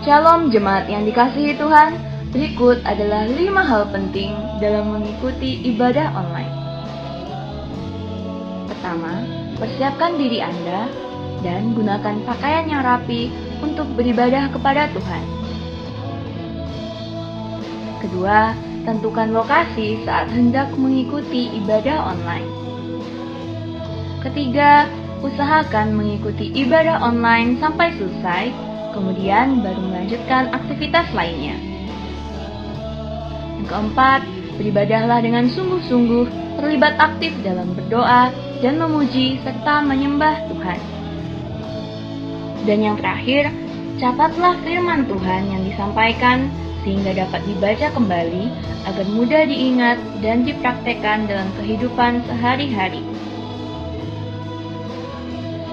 Shalom jemaat yang dikasihi Tuhan, berikut adalah 5 hal penting dalam mengikuti ibadah online. Pertama, persiapkan diri Anda dan gunakan pakaian yang rapi untuk beribadah kepada Tuhan. Kedua, tentukan lokasi saat hendak mengikuti ibadah online. Ketiga, usahakan mengikuti ibadah online sampai selesai, kemudian baru melanjutkan aktivitas lainnya. Yang keempat, beribadahlah dengan sungguh-sungguh, terlibat aktif dalam berdoa dan memuji serta menyembah Tuhan. Dan yang terakhir, catatlah firman Tuhan yang disampaikan sehingga dapat dibaca kembali agar mudah diingat dan dipraktekkan dalam kehidupan sehari-hari.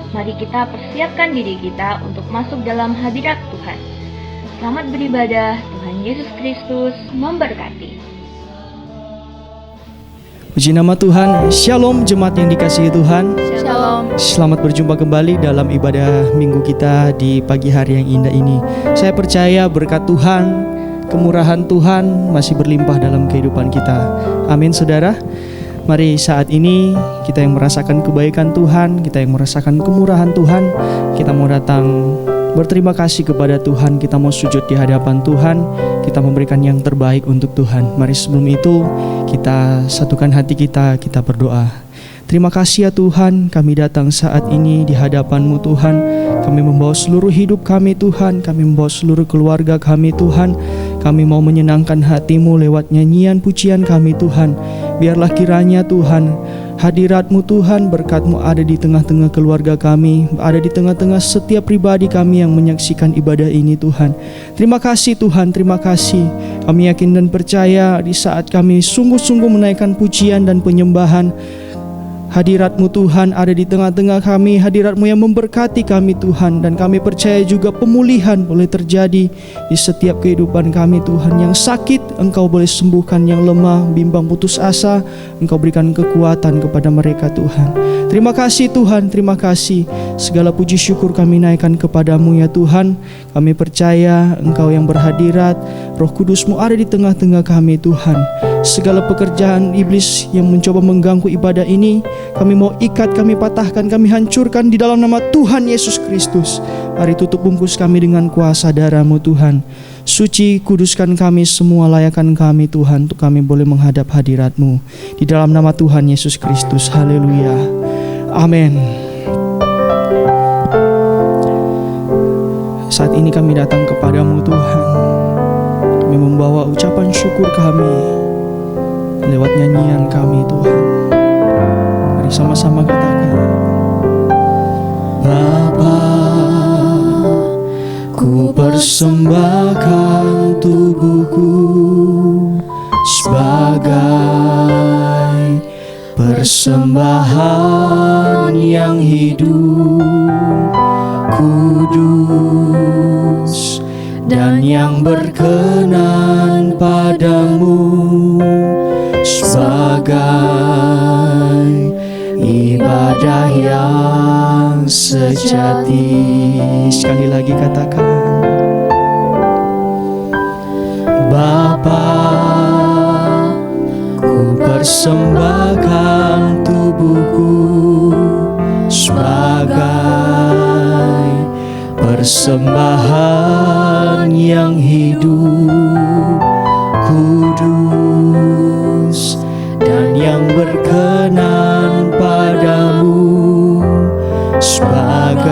Mari kita persiapkan diri kita untuk masuk dalam hadirat Tuhan. Selamat beribadah, Tuhan Yesus Kristus memberkati. Puji nama Tuhan. Shalom jemaat yang dikasihi Tuhan. Shalom. Selamat berjumpa kembali dalam ibadah minggu kita di pagi hari yang indah ini. Saya percaya berkat Tuhan, kemurahan Tuhan masih berlimpah dalam kehidupan kita. Amin saudara. Mari saat ini kita yang merasakan kebaikan Tuhan, kita yang merasakan kemurahan Tuhan, kita mau datang berterima kasih kepada Tuhan, kita mau sujud di hadapan Tuhan, kita memberikan yang terbaik untuk Tuhan. Mari sebelum itu kita satukan hati kita berdoa. Terima kasih ya Tuhan, kami datang saat ini di hadapan-Mu Tuhan. Kami membawa seluruh hidup kami Tuhan, kami membawa seluruh keluarga kami Tuhan. Kami mau menyenangkan hati-Mu lewat nyanyian pujian kami Tuhan. Biarlah kiranya Tuhan, hadirat-Mu Tuhan, berkat-Mu ada di tengah-tengah keluarga kami, ada di tengah-tengah setiap pribadi kami yang menyaksikan ibadah ini Tuhan. Terima kasih Tuhan, terima kasih. Kami yakin dan percaya di saat kami sungguh-sungguh menaikkan pujian dan penyembahan, hadirat-Mu Tuhan ada di tengah-tengah kami, hadirat-Mu yang memberkati kami Tuhan. Dan kami percaya juga pemulihan boleh terjadi di setiap kehidupan kami Tuhan. Yang sakit Engkau boleh sembuhkan, yang lemah, bimbang, putus asa, Engkau berikan kekuatan kepada mereka Tuhan. Terima kasih Tuhan, terima kasih. Segala puji syukur kami naikkan kepada-Mu ya Tuhan. Kami percaya Engkau yang berhadirat, Roh Kudus-Mu ada di tengah-tengah kami Tuhan. Segala pekerjaan iblis yang mencoba mengganggu ibadah ini, kami mau ikat, kami patahkan, kami hancurkan di dalam nama Tuhan Yesus Kristus. Mari tutup bungkus kami dengan kuasa darah-Mu Tuhan. Suci, kuduskan kami semua, layakan kami Tuhan, untuk kami boleh menghadap hadirat-Mu. Di dalam nama Tuhan Yesus Kristus, haleluya, amin. Saat ini kami datang kepada-Mu Tuhan. Kami membawa ucapan syukur kami lewat nyanyian kami Tuhan. Mari sama-sama katakan. Bapa, ku persembahkan tubuhku sebagai persembahan yang hidup, kudus, dan yang berkenan padamu, sebagai ibadah yang sejati. Sekali lagi katakan. Bapa, ku persembahkan tubuhku sebagai persembahan yang hidup, kudus, dan yang berkenan padamu, sebagai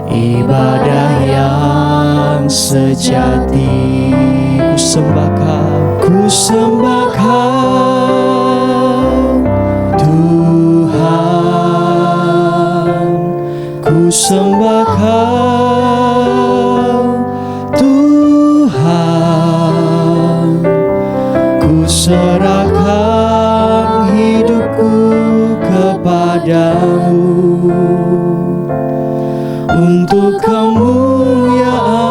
ibadah yang sejati. Ku sembahkan Tuhan, ku sembahkan Tuhan, ku serahkan hidupku kepadamu untuk kemuliaan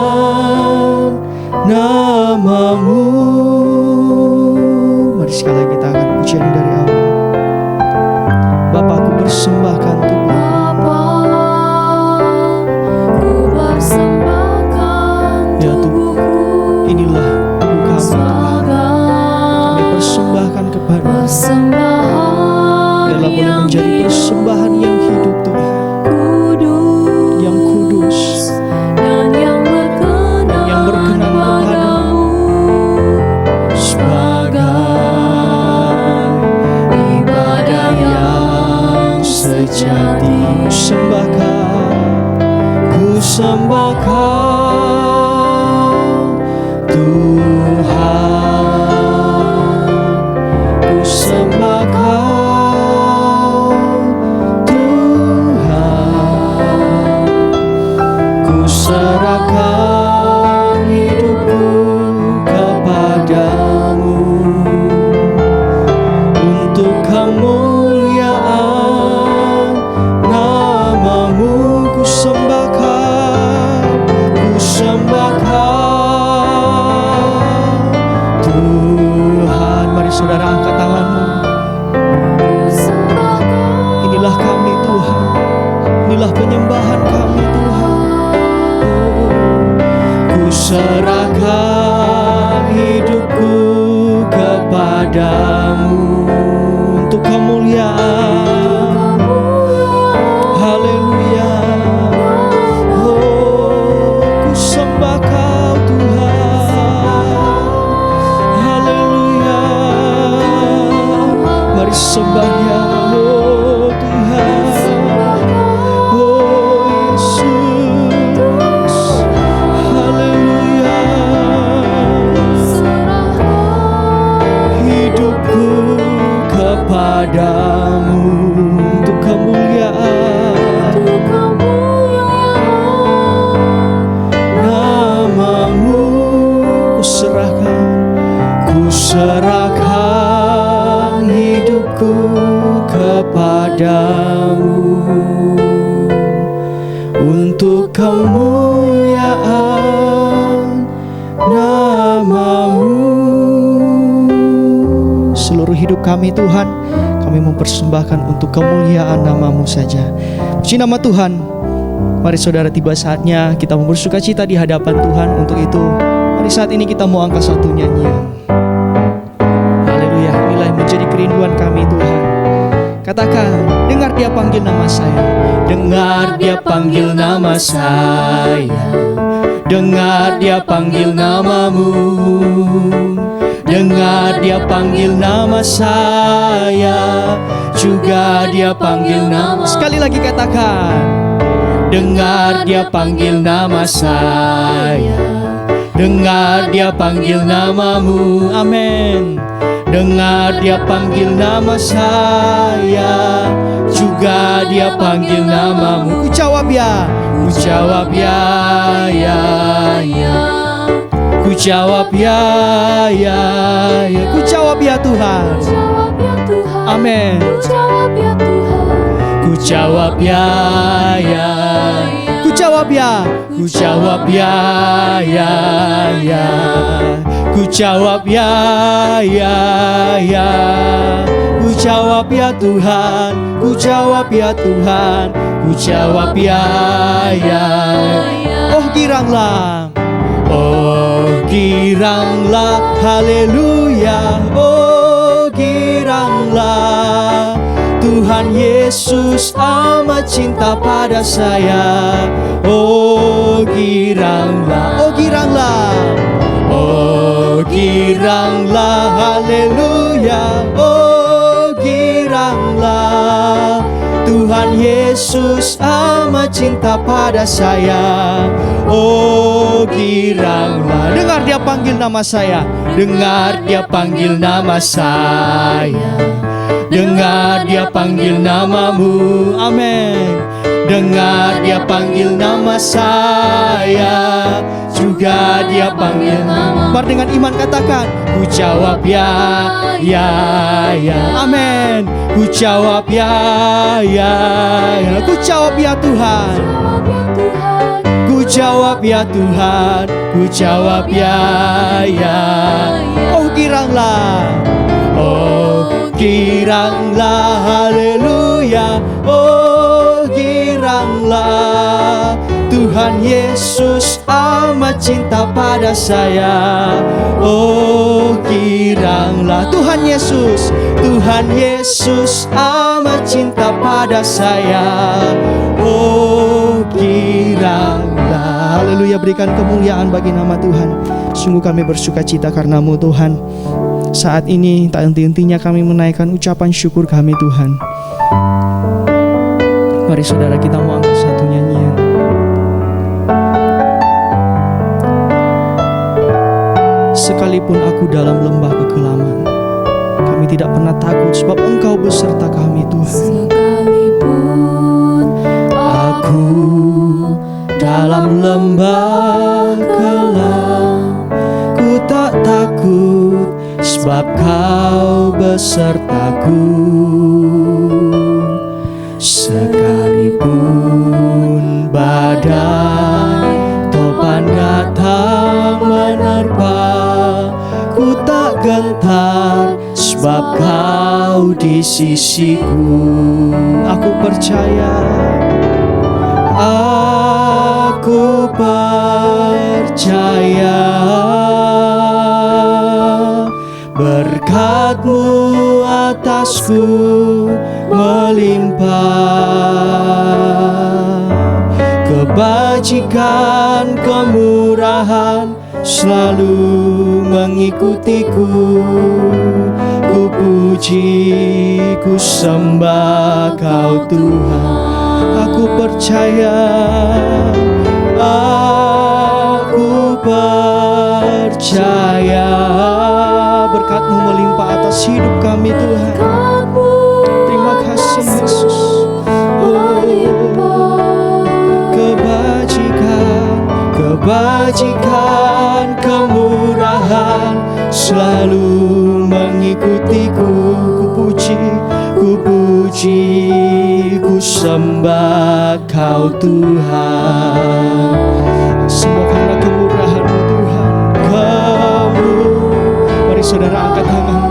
nama-Mu. Mari sekali lagi kita akan pujian dari awal. Bapa, aku persembahkan tubuh. Bapa, ku persembahkan kepada Biarlah boleh menjadi persembahan yang hidup Tuhan, yang kudus dan yang berkenan kepadamu, sebagai ibadah yang sejati. Ku sembahkan Tuhan, ku sembahkan Tuhan, ku serahkan hidupku kepadamu untuk kemuliaan namamu. Ku sembahkan Tuhan. Mari saudara angkat tanganmu. Inilah kami Tuhan, inilah penyembahan kami Tuhan. Ku serahkan hidupku kepadamu untuk kemuliaan. Haleluya. Oh, ku sembah Kau Tuhan. Haleluya. Mari sembah Dia, oh Tuhan. Oh Yesus. Haleluya. Hidupku kepadamu untuk kemuliaan namamu. Ku serahkan hidupku kepadamu untuk kemuliaan namamu. Seluruh hidup kami Tuhan, kami mempersembahkan untuk kemuliaan namamu saja. Puji nama Tuhan. Mari saudara, tiba saatnya kita bersuka cita di hadapan Tuhan. Untuk itu, mari saat ini kita mau angkat satu nyanyian. Haleluya, inilah yang menjadi kerinduan kami Tuhan. Katakan, dengar Dia panggil nama saya. Dengar Dia panggil nama saya. Dengar Dia panggil namamu. Dengar Dia panggil nama saya, juga Dia panggil nama. Sekali lagi katakan, dengar Dia panggil nama saya. Dengar Dia panggil namamu. Amin. Dengar Dia panggil nama saya, juga Dia panggil namamu. Ku jawab ya, ku jawab ya, ya, ya. Ku jawab ya, ya, ya. Ku jawab ya Tuhan. Amin. Ku jawab ya, ya. Ku jawab ya. Ku jawab ya, ya, ya. Ku jawab ya, ya, ya. Ku jawab ya Tuhan. Ku jawab ya Tuhan. Ku jawab ya, ya. Oh giranglah. Oh giranglah, haleluya. Oh giranglah, Tuhan Yesus amat cinta pada saya. Oh giranglah, oh giranglah. Oh giranglah, haleluya. Oh giranglah, Tuhan Yesus amat cinta pada saya. Oh giranglah. Dengar Dia panggil nama saya. Dengar Dia panggil nama saya. Dengar Dia panggil namamu. Amin. Dengar Dia panggil nama saya, juga Dia panggil nama. Mari dengan iman katakan, ku jawab ya, ya, ya. Amin. Ku jawab ya, ya, ya. Ku jawab ya Tuhan. Ku jawab ya Tuhan. Ku jawab ya, ya. Oh giranglah. Oh giranglah, haleluya. Oh giranglah, Tuhan Tuhan Yesus amat cinta pada saya. Oh giranglah Tuhan Yesus amat cinta pada saya. Oh giranglah. Haleluya, berikan kemuliaan bagi nama Tuhan. Sungguh kami bersuka cita karena-Mu Tuhan. Saat ini tak henti-hentinya kami menaikkan ucapan syukur kami Tuhan. Mari saudara kita mau angkat satu nyanyian. Sekalipun aku dalam lembah kekelaman, kami tidak pernah takut sebab Engkau beserta kami Tuhan. Sekalipun Aku dalam lembah kelam, ku tak takut sebab Kau besertaku. Sekalipun badai topan datang menerpa, ku tak gentar sebab Kau di sisiku. Aku percaya, aku percaya, berkat-Mu atasku melimpah. Kebajikan, kemurahan selalu mengikutiku. Ku puji, ku sembah Kau Tuhan. Aku percaya, aku percaya, berkat-Mu melimpah atas hidup kami Tuhan. Terima kasih Yesus. Kebajikan, kemurahan selalu mengikutiku. Ku puji, ku sembah Kau Tuhan. Semua karena kemurahan-Mu Tuhan. Mari saudara angkat tangan,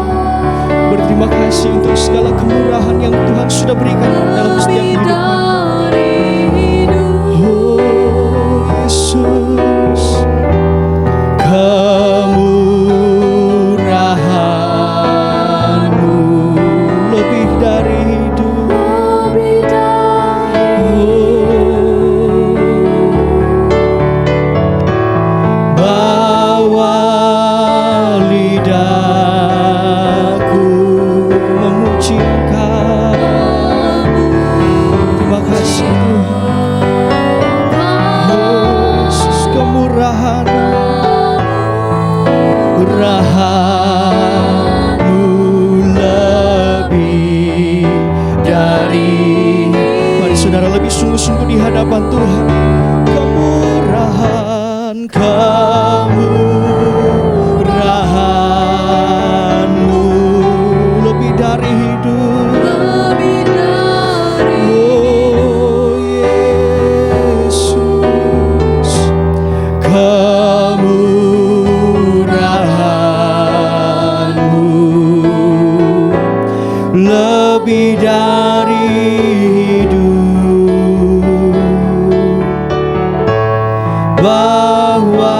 berterima kasih untuk segala kemurahan yang Tuhan sudah berikan dalam setiap hidup. Yesus, kemurahan-Mu lebih dari hidup. Bawa lidahku memuji Engkau. Terima kasih Tuhan. Kemurahan-Mu lebih dari. Mari saudara lebih sungguh-sungguh di hadapan Tuhan. Kemurahan-Mu lebih dari hidup. Oh Yesus, kemurahan-Mu lebih dari hidup. Bahwa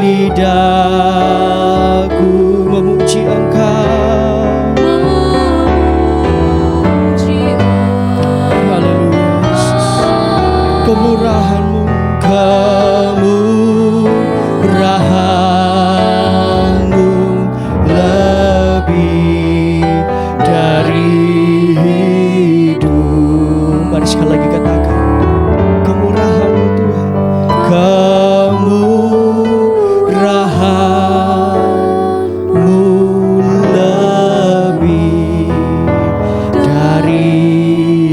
lidahku memuji Engkau. Haleluya Yesus. Kemurahan-Mu, kemurahan-Mu lebih dari hidup. Mari sekali lagi katakan, kemurahan-Mu Tuhan. Kemurahan-Mu lebih dari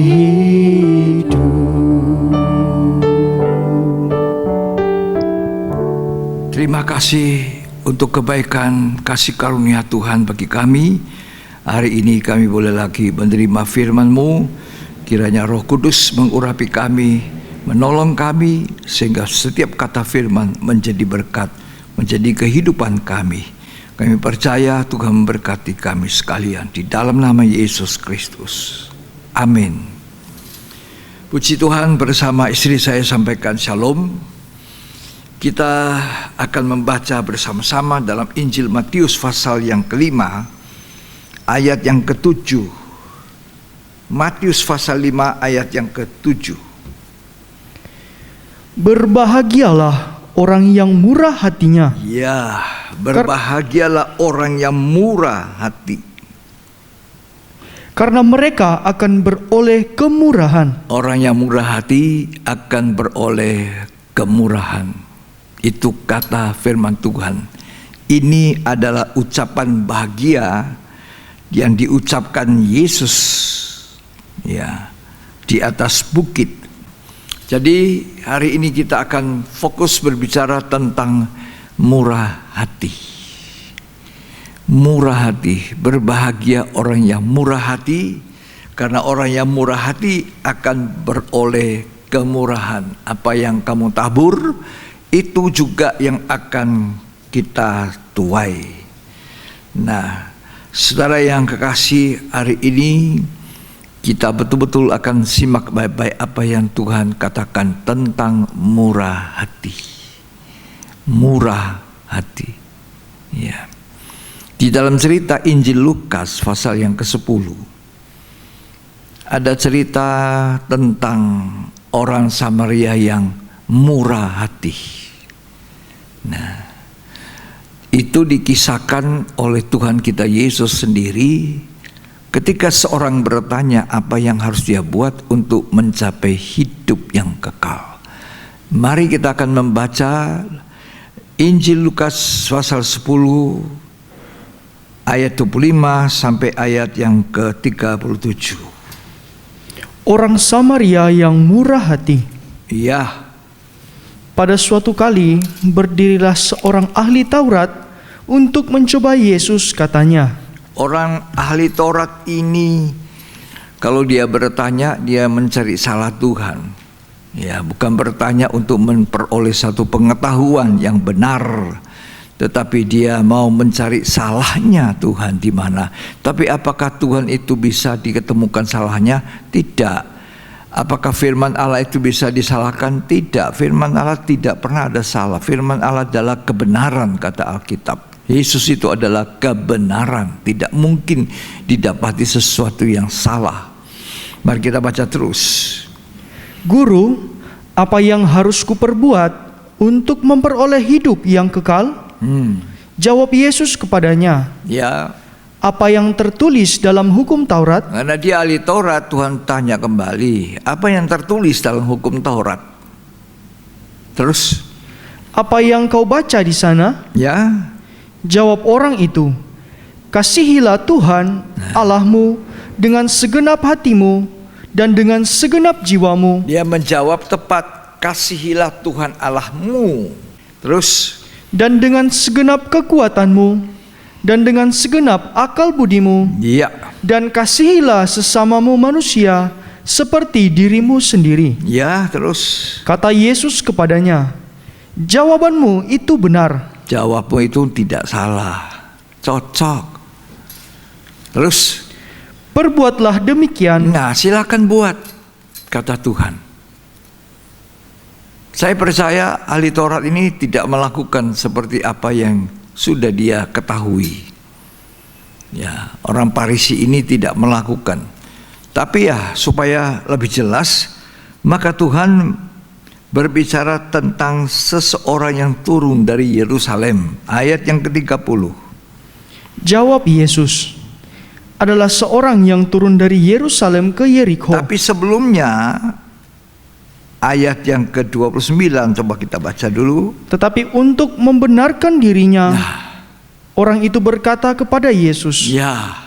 hidup. Terima kasih untuk kebaikan kasih karunia Tuhan bagi kami. Hari ini kami boleh lagi menerima firman-Mu. Kiranya Roh Kudus mengurapi kami, menolong kami, sehingga setiap kata firman menjadi berkat, menjadi kehidupan kami. Kami percaya Tuhan memberkati kami sekalian di dalam nama Yesus Kristus. Amin. Puji Tuhan, bersama istri saya sampaikan shalom. Kita akan membaca bersama-sama dalam Injil Matius pasal yang kelima, ayat yang ke-7. Matius pasal 5 ayat yang ke-7. Berbahagialah orang yang murah hatinya. Ya, berbahagialah orang yang murah hati, karena mereka akan beroleh kemurahan. orang yang murah hati akan beroleh kemurahan. Itu kata firman Tuhan. Ini adalah ucapan bahagia yang diucapkan Yesus, ya, di atas bukit. Jadi hari ini kita akan fokus berbicara tentang murah hati. Murah hati, berbahagia orang yang murah hati, karena orang yang murah hati akan beroleh kemurahan. Apa yang kamu tabur, itu juga yang akan kita tuai. Nah, saudara yang kekasih, hari ini kita betul-betul akan simak baik-baik apa yang Tuhan katakan tentang murah hati. Murah hati, ya. Di dalam cerita Injil Lukas pasal yang ke-10 ada cerita tentang orang Samaria yang murah hati. Nah, itu dikisahkan oleh Tuhan kita Yesus sendiri ketika seorang bertanya apa yang harus dia buat untuk mencapai hidup yang kekal. Mari kita akan membaca Injil Lukas pasal 10 ayat 25 sampai ayat yang ke-37. Orang Samaria yang murah hati. Ya, Pada suatu kali berdirilah seorang ahli Taurat untuk mencoba Yesus, katanya. orang ahli Taurat ini kalau dia bertanya, dia mencari salah Tuhan. Ya, bukan bertanya untuk memperoleh satu pengetahuan yang benar, tetapi dia mau mencari salahnya Tuhan di mana. Tapi apakah Tuhan itu bisa diketemukan salahnya? Tidak. Apakah firman Allah itu bisa disalahkan? Tidak. Firman Allah tidak pernah ada salah. Firman Allah adalah kebenaran, kata Alkitab. Yesus itu adalah kebenaran. Tidak mungkin didapati sesuatu yang salah. Mari kita baca terus. Guru, apa yang harus kuperbuat untuk memperoleh hidup yang kekal? Jawab Yesus kepadanya, Ya, apa yang tertulis dalam hukum Taurat? karena dia ahli Taurat, Tuhan tanya kembali, apa yang tertulis dalam hukum Taurat? Terus, Apa yang kau baca di sana? ya, Jawab orang itu, kasihilah Tuhan Allahmu dengan segenap hatimu dan dengan segenap jiwamu. dia menjawab tepat, kasihilah Tuhan Allahmu. Terus, Dan dengan segenap kekuatanmu dan dengan segenap akal budimu, ya, dan kasihilah sesamamu manusia seperti dirimu sendiri. ya, terus, Kata Yesus kepadanya, jawabanmu itu benar. jawabmu itu tidak salah, cocok. Terus, Perbuatlah demikian. nah silakan buat, kata Tuhan. Saya percaya ahli Taurat ini tidak melakukan seperti apa yang sudah dia ketahui. Ya, orang Farisi ini tidak melakukan. Tapi ya, supaya lebih jelas, maka Tuhan berbicara tentang seseorang yang turun dari Yerusalem. Ayat yang ke-30. Jawab Yesus, adalah seorang yang turun dari Yerusalem ke Yerikho. Tapi sebelumnya, ayat yang ke-29, coba kita baca dulu. Tetapi untuk membenarkan dirinya, orang itu berkata kepada Yesus, Ya,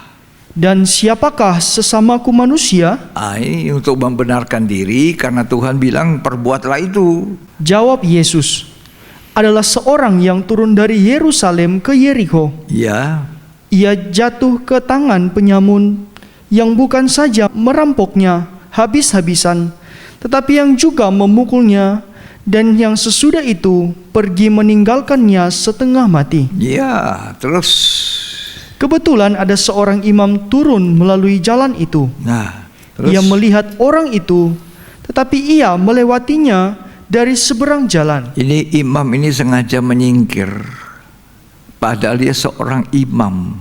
dan siapakah sesamaku manusia? ini untuk membenarkan diri karena Tuhan bilang perbuatlah itu. Jawab Yesus, adalah seorang yang turun dari Yerusalem ke Yerikho. Ya, Ia jatuh ke tangan penyamun yang bukan saja merampoknya habis-habisan, tetapi yang juga memukulnya, dan yang sesudah itu pergi meninggalkannya setengah mati. ya, terus. Kebetulan ada seorang imam turun melalui jalan itu. Nah, terus. Ia melihat orang itu, tetapi ia melewatinya dari seberang jalan. Ini imam ini sengaja menyingkir, padahal dia seorang imam.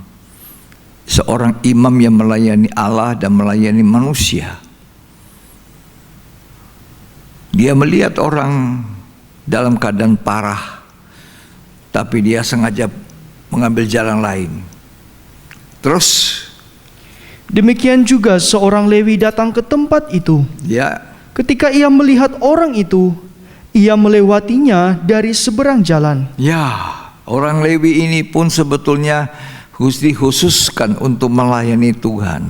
Seorang imam yang melayani Allah dan melayani manusia. Dia melihat orang dalam keadaan parah, tapi dia sengaja mengambil jalan lain. Terus Demikian juga seorang Lewi datang ke tempat itu. ya, Ketika ia melihat orang itu, ia melewatinya dari seberang jalan. orang Lewi ini pun sebetulnya dikhususkan untuk melayani Tuhan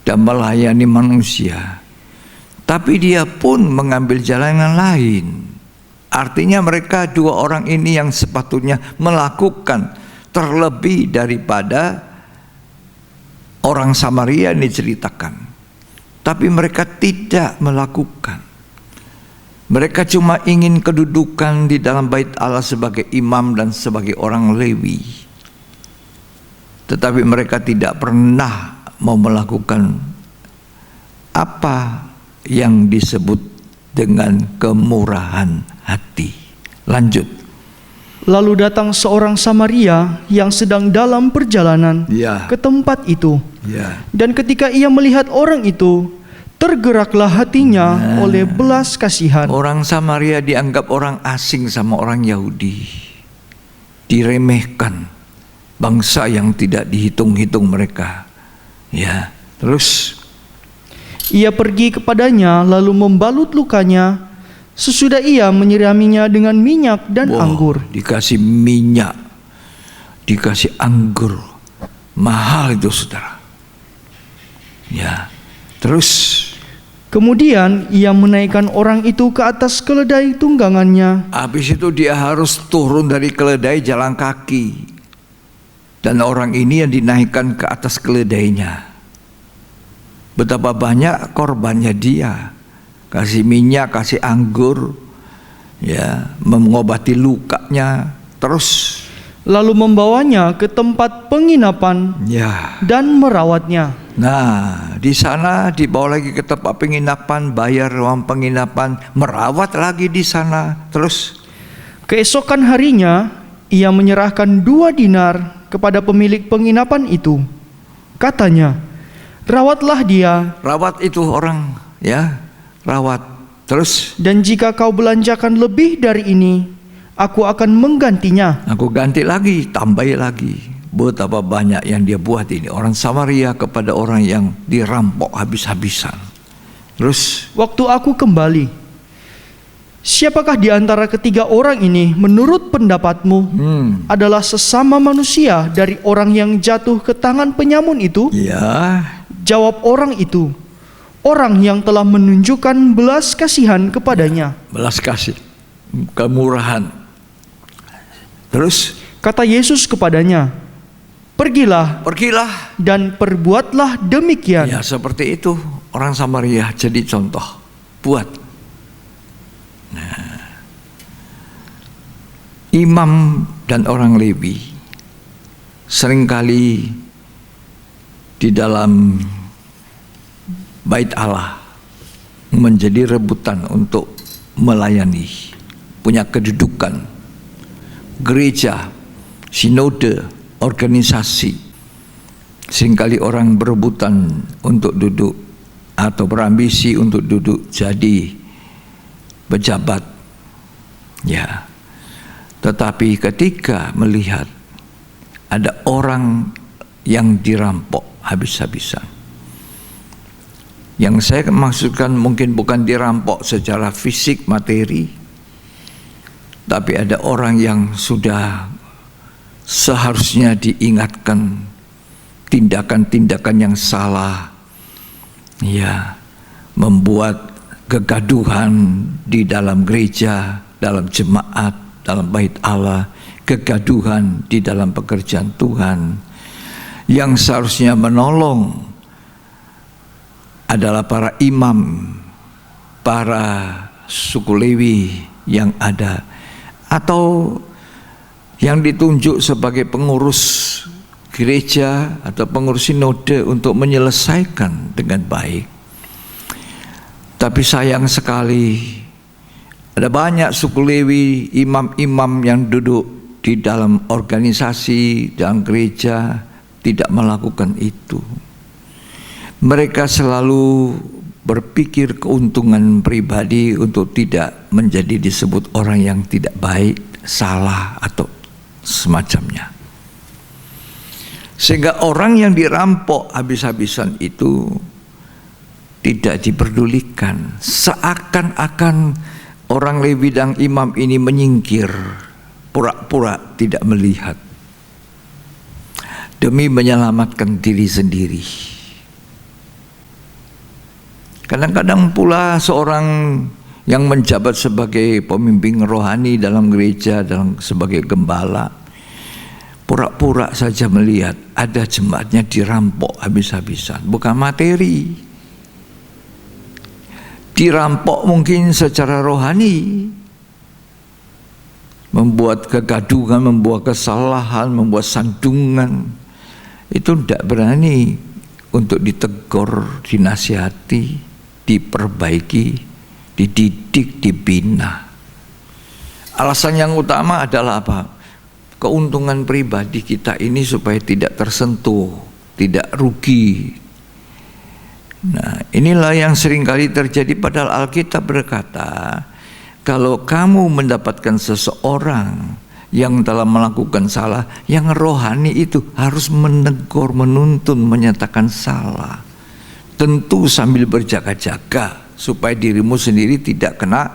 dan melayani manusia. Tapi dia pun mengambil jalan yang lain. Artinya mereka dua orang ini yang sepatutnya melakukan terlebih daripada orang Samaria yang diceritakan. Tapi mereka tidak melakukan. Mereka cuma ingin kedudukan di dalam bait Allah sebagai imam dan sebagai orang Lewi. Tetapi mereka tidak pernah mau melakukan apa yang disebut dengan kemurahan hati. Lanjut. Lalu datang seorang Samaria yang sedang dalam perjalanan Ya. ke tempat itu. Ya. Dan ketika ia melihat orang itu, tergeraklah hatinya oleh belas kasihan. Orang Samaria dianggap orang asing sama orang Yahudi. Diremehkan. Bangsa yang tidak dihitung-hitung mereka. Ya. Terus Ia pergi kepadanya lalu membalut lukanya. Sesudah ia menyiraminya dengan minyak dan anggur. Dikasih minyak, dikasih anggur. Mahal itu, saudara. Ya. Terus Kemudian ia menaikkan orang itu ke atas keledai tunggangannya. habis itu dia harus turun dari keledai jalan kaki. Dan orang ini yang dinaikkan ke atas keledainya. Betapa banyak korbannya dia. Kasih minyak, kasih anggur, ya, mengobati lukanya. Terus Lalu membawanya ke tempat penginapan ya. dan merawatnya. Nah, di sana dibawa lagi ke tempat penginapan, bayar uang penginapan, merawat lagi di sana. Terus Keesokan harinya ia menyerahkan 2 dinar kepada pemilik penginapan itu. Katanya, rawatlah dia, rawat itu orang, ya, rawat. Terus dan jika kau belanjakan lebih dari ini, aku akan menggantinya. aku ganti lagi, tambahi lagi. Betapa banyak yang dia buat ini. Orang Samaria kepada orang yang dirampok habis-habisan. Terus Waktu aku kembali, siapakah di antara ketiga orang ini menurut pendapatmu adalah sesama manusia dari orang yang jatuh ke tangan penyamun itu? ya, Jawab orang itu, orang yang telah menunjukkan belas kasihan kepadanya. belas kasih, kemurahan. Terus Kata Yesus kepadanya, pergilah pergilah. dan perbuatlah demikian. Ya, seperti itu orang Samaria jadi contoh. Buat. Nah, imam dan orang Lewi seringkali di dalam bait Allah menjadi rebutan untuk melayani, punya kedudukan. Gereja, sinode, organisasi, seringkali orang berebutan untuk duduk atau berambisi untuk duduk jadi pejabat. Ya. Tetapi ketika melihat ada orang yang dirampok habis-habisan. Yang saya maksudkan mungkin bukan dirampok secara fisik materi, tapi ada orang yang sudah seharusnya diingatkan tindakan-tindakan yang salah, ya, membuat kegaduhan di dalam gereja, dalam jemaat, dalam bait Allah, kegaduhan di dalam pekerjaan Tuhan. Yang seharusnya menolong adalah para imam, para suku Lewi yang ada, atau yang ditunjuk sebagai pengurus gereja atau pengurus sinode untuk menyelesaikan dengan baik. Tapi sayang sekali, ada banyak suku Lewi, imam-imam yang duduk di dalam organisasi, dalam gereja, tidak melakukan itu. Mereka selalu berpikir keuntungan pribadi untuk tidak menjadi disebut orang yang tidak baik, salah, atau semacamnya. Sehingga orang yang dirampok habis-habisan itu tidak diperdulikan. Seakan-akan orang Lewi dan imam ini menyingkir, pura-pura tidak melihat, demi menyelamatkan diri sendiri. Kadang-kadang pula seorang yang menjabat sebagai pemimpin rohani dalam gereja, sebagai gembala, pura-pura saja melihat ada jemaatnya dirampok habis-habisan, bukan materi. Dirampok mungkin secara rohani, membuat kegaduhan, membuat kesalahan, membuat sandungan. Itu tidak berani untuk ditegur, dinasihati, diperbaiki, dididik, dibina. Alasan yang utama adalah apa? Keuntungan pribadi kita ini supaya tidak tersentuh, tidak rugi. Nah, inilah yang seringkali terjadi, padahal Alkitab berkata, kalau kamu mendapatkan seseorang yang telah melakukan salah, yang rohani itu harus menegur, menuntun, menyatakan salah. Tentu sambil berjaga-jaga supaya dirimu sendiri tidak kena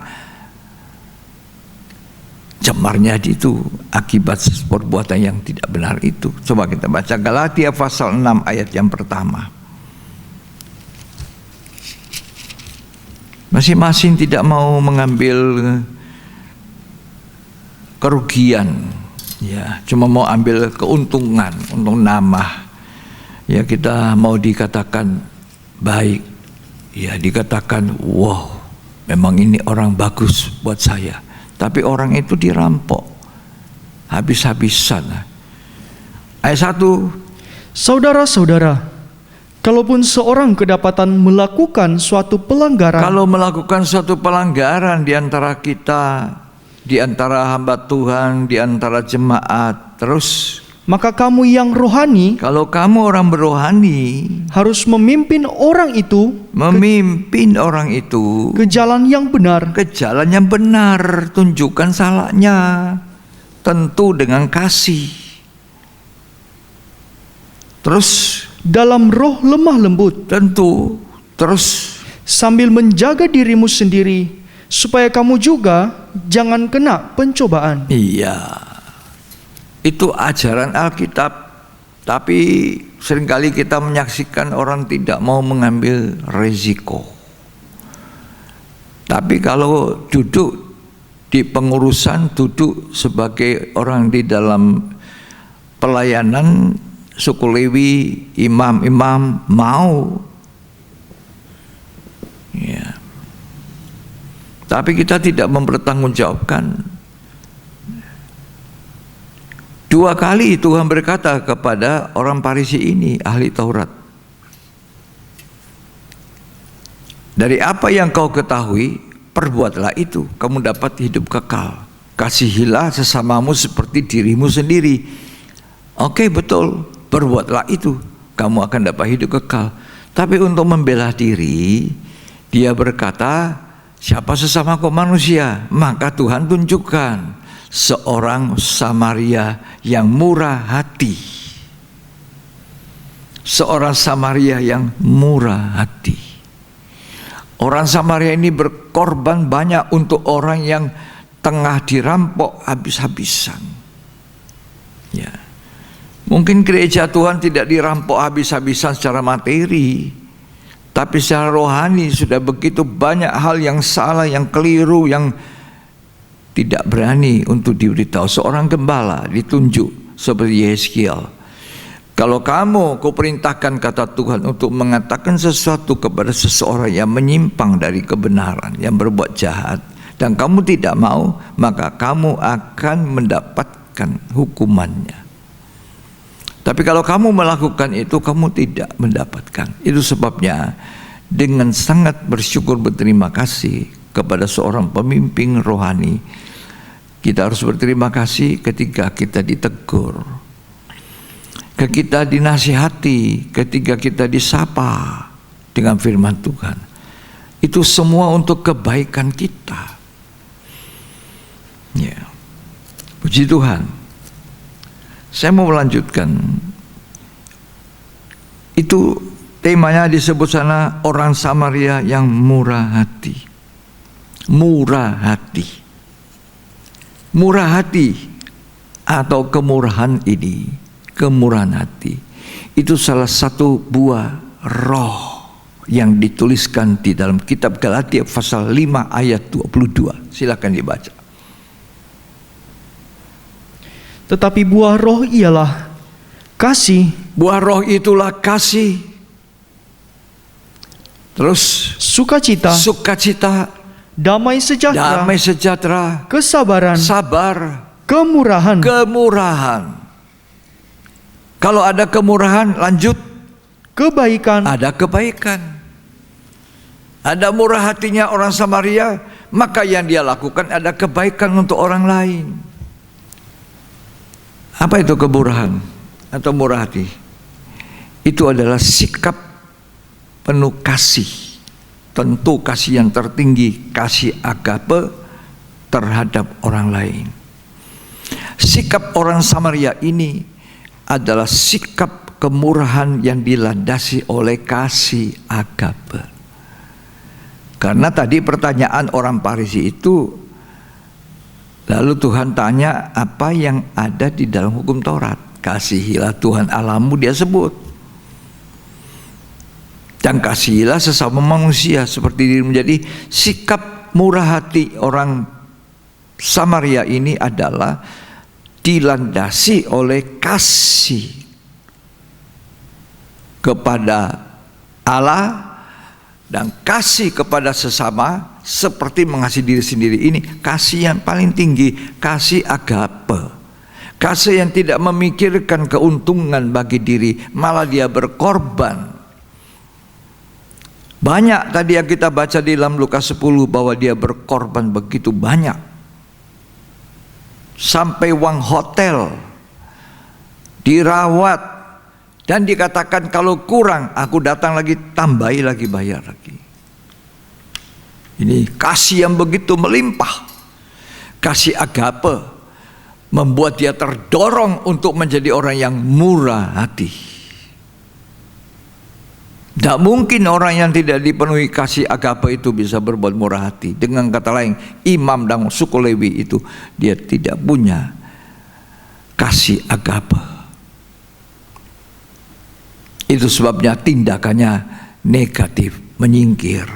cemarnya itu akibat perbuatan yang tidak benar itu. Coba kita baca Galatia pasal 6 ayat yang pertama. Masing-masing tidak mau mengambil kerugian, ya, cuma mau ambil keuntungan untuk nama. Ya, kita mau dikatakan baik, ya dikatakan wow, memang ini orang bagus buat saya. Tapi orang itu dirampok habis-habisan. Ayat 1, Saudara-saudara, kalaupun seorang kedapatan melakukan suatu pelanggaran, kalau melakukan suatu pelanggaran di antara kita, di antara hamba Tuhan, di antara jemaat, terus maka kamu yang rohani, kalau kamu orang berohani, harus memimpin orang itu ke jalan yang benar. Ke jalan yang benar, tunjukkan salahnya, tentu dengan kasih. Terus dalam roh lemah lembut, tentu, terus sambil menjaga dirimu sendiri, supaya kamu juga jangan kena pencobaan. Iya, itu ajaran Alkitab. Tapi seringkali kita menyaksikan orang tidak mau mengambil resiko. Tapi kalau duduk di pengurusan, duduk sebagai orang di dalam pelayanan, suku Lewi, imam-imam mau, ya. Tapi kita tidak mempertanggungjawabkan. 2 kali Tuhan berkata kepada orang Farisi ini, ahli Taurat, dari apa yang kau ketahui, perbuatlah itu, kamu dapat hidup kekal. Kasihilah sesamamu seperti dirimu sendiri. Oke, betul, perbuatlah itu, kamu akan dapat hidup kekal. Tapi untuk membela diri, dia berkata, siapa sesamaku manusia? Maka Tuhan tunjukkan seorang Samaria yang murah hati. Seorang Samaria yang murah hati. Orang Samaria ini berkorban banyak untuk orang yang tengah dirampok habis-habisan. Ya. Mungkin gereja Tuhan tidak dirampok habis-habisan secara materi, tapi secara rohani sudah begitu banyak hal yang salah, yang keliru, yang tidak berani untuk diberitahu. Seorang gembala ditunjuk seperti Yeskiel. Kalau kamu kuperintahkan, kata Tuhan, untuk mengatakan sesuatu kepada seseorang yang menyimpang dari kebenaran, yang berbuat jahat, dan kamu tidak mau, maka kamu akan mendapatkan hukumannya. Tapi kalau kamu melakukan itu, kamu tidak mendapatkan. Itu sebabnya dengan sangat bersyukur berterima kasih kepada seorang pemimpin rohani. Kita harus berterima kasih ketika kita ditegur, ketika kita dinasihati, ketika kita disapa dengan firman Tuhan. Itu semua untuk kebaikan kita. Ya. Puji Tuhan. Saya mau melanjutkan. Itu temanya disebut sana orang Samaria yang murah hati. Murah hati. Murah hati atau kemurahan ini, kemurahan hati, itu salah satu buah roh yang dituliskan di dalam kitab Galatia pasal 5 ayat 22. Silakan dibaca. Tetapi buah roh ialah kasih. Buah roh itulah kasih. Terus Sukacita. Sukacita, Damai sejahtera. damai sejahtera, Kesabaran. sabar, Kemurahan. kemurahan. Kalau ada kemurahan, lanjut, Kebaikan. ada kebaikan. Ada murah hatinya orang Samaria, maka yang dia lakukan ada kebaikan untuk orang lain. Apa itu kemurahan atau murah hati? Itu adalah sikap penuh kasih. Tentu kasih yang tertinggi, kasih agape terhadap orang lain. Sikap orang Samaria ini adalah sikap kemurahan yang dilandasi oleh kasih agape. Karena tadi pertanyaan orang Farisi itu, lalu Tuhan tanya apa yang ada di dalam hukum Taurat. Kasihilah Tuhan Allahmu, dia sebut. Dan kasihilah sesama manusia seperti dirimu. Jadi sikap murah hati orang Samaria ini adalah dilandasi oleh kasih kepada Allah dan kasih kepada sesama seperti mengasihi diri sendiri. Ini kasih yang paling tinggi, kasih agape. Kasih yang tidak memikirkan keuntungan bagi diri, malah dia berkorban. Banyak tadi yang kita baca di dalam Lukas 10 bahwa dia berkorban begitu banyak. Sampai uang hotel, dirawat, dan dikatakan kalau kurang aku datang lagi, tambahi lagi, bayar lagi. Ini kasih yang begitu melimpah. Kasih agape membuat dia terdorong untuk menjadi orang yang murah hati. Tidak mungkin orang yang tidak dipenuhi kasih agape itu bisa berbuat murah hati. Dengan kata lain, imam dan suku Lewi itu dia tidak punya kasih agape. Itu sebabnya tindakannya negatif, menyingkir,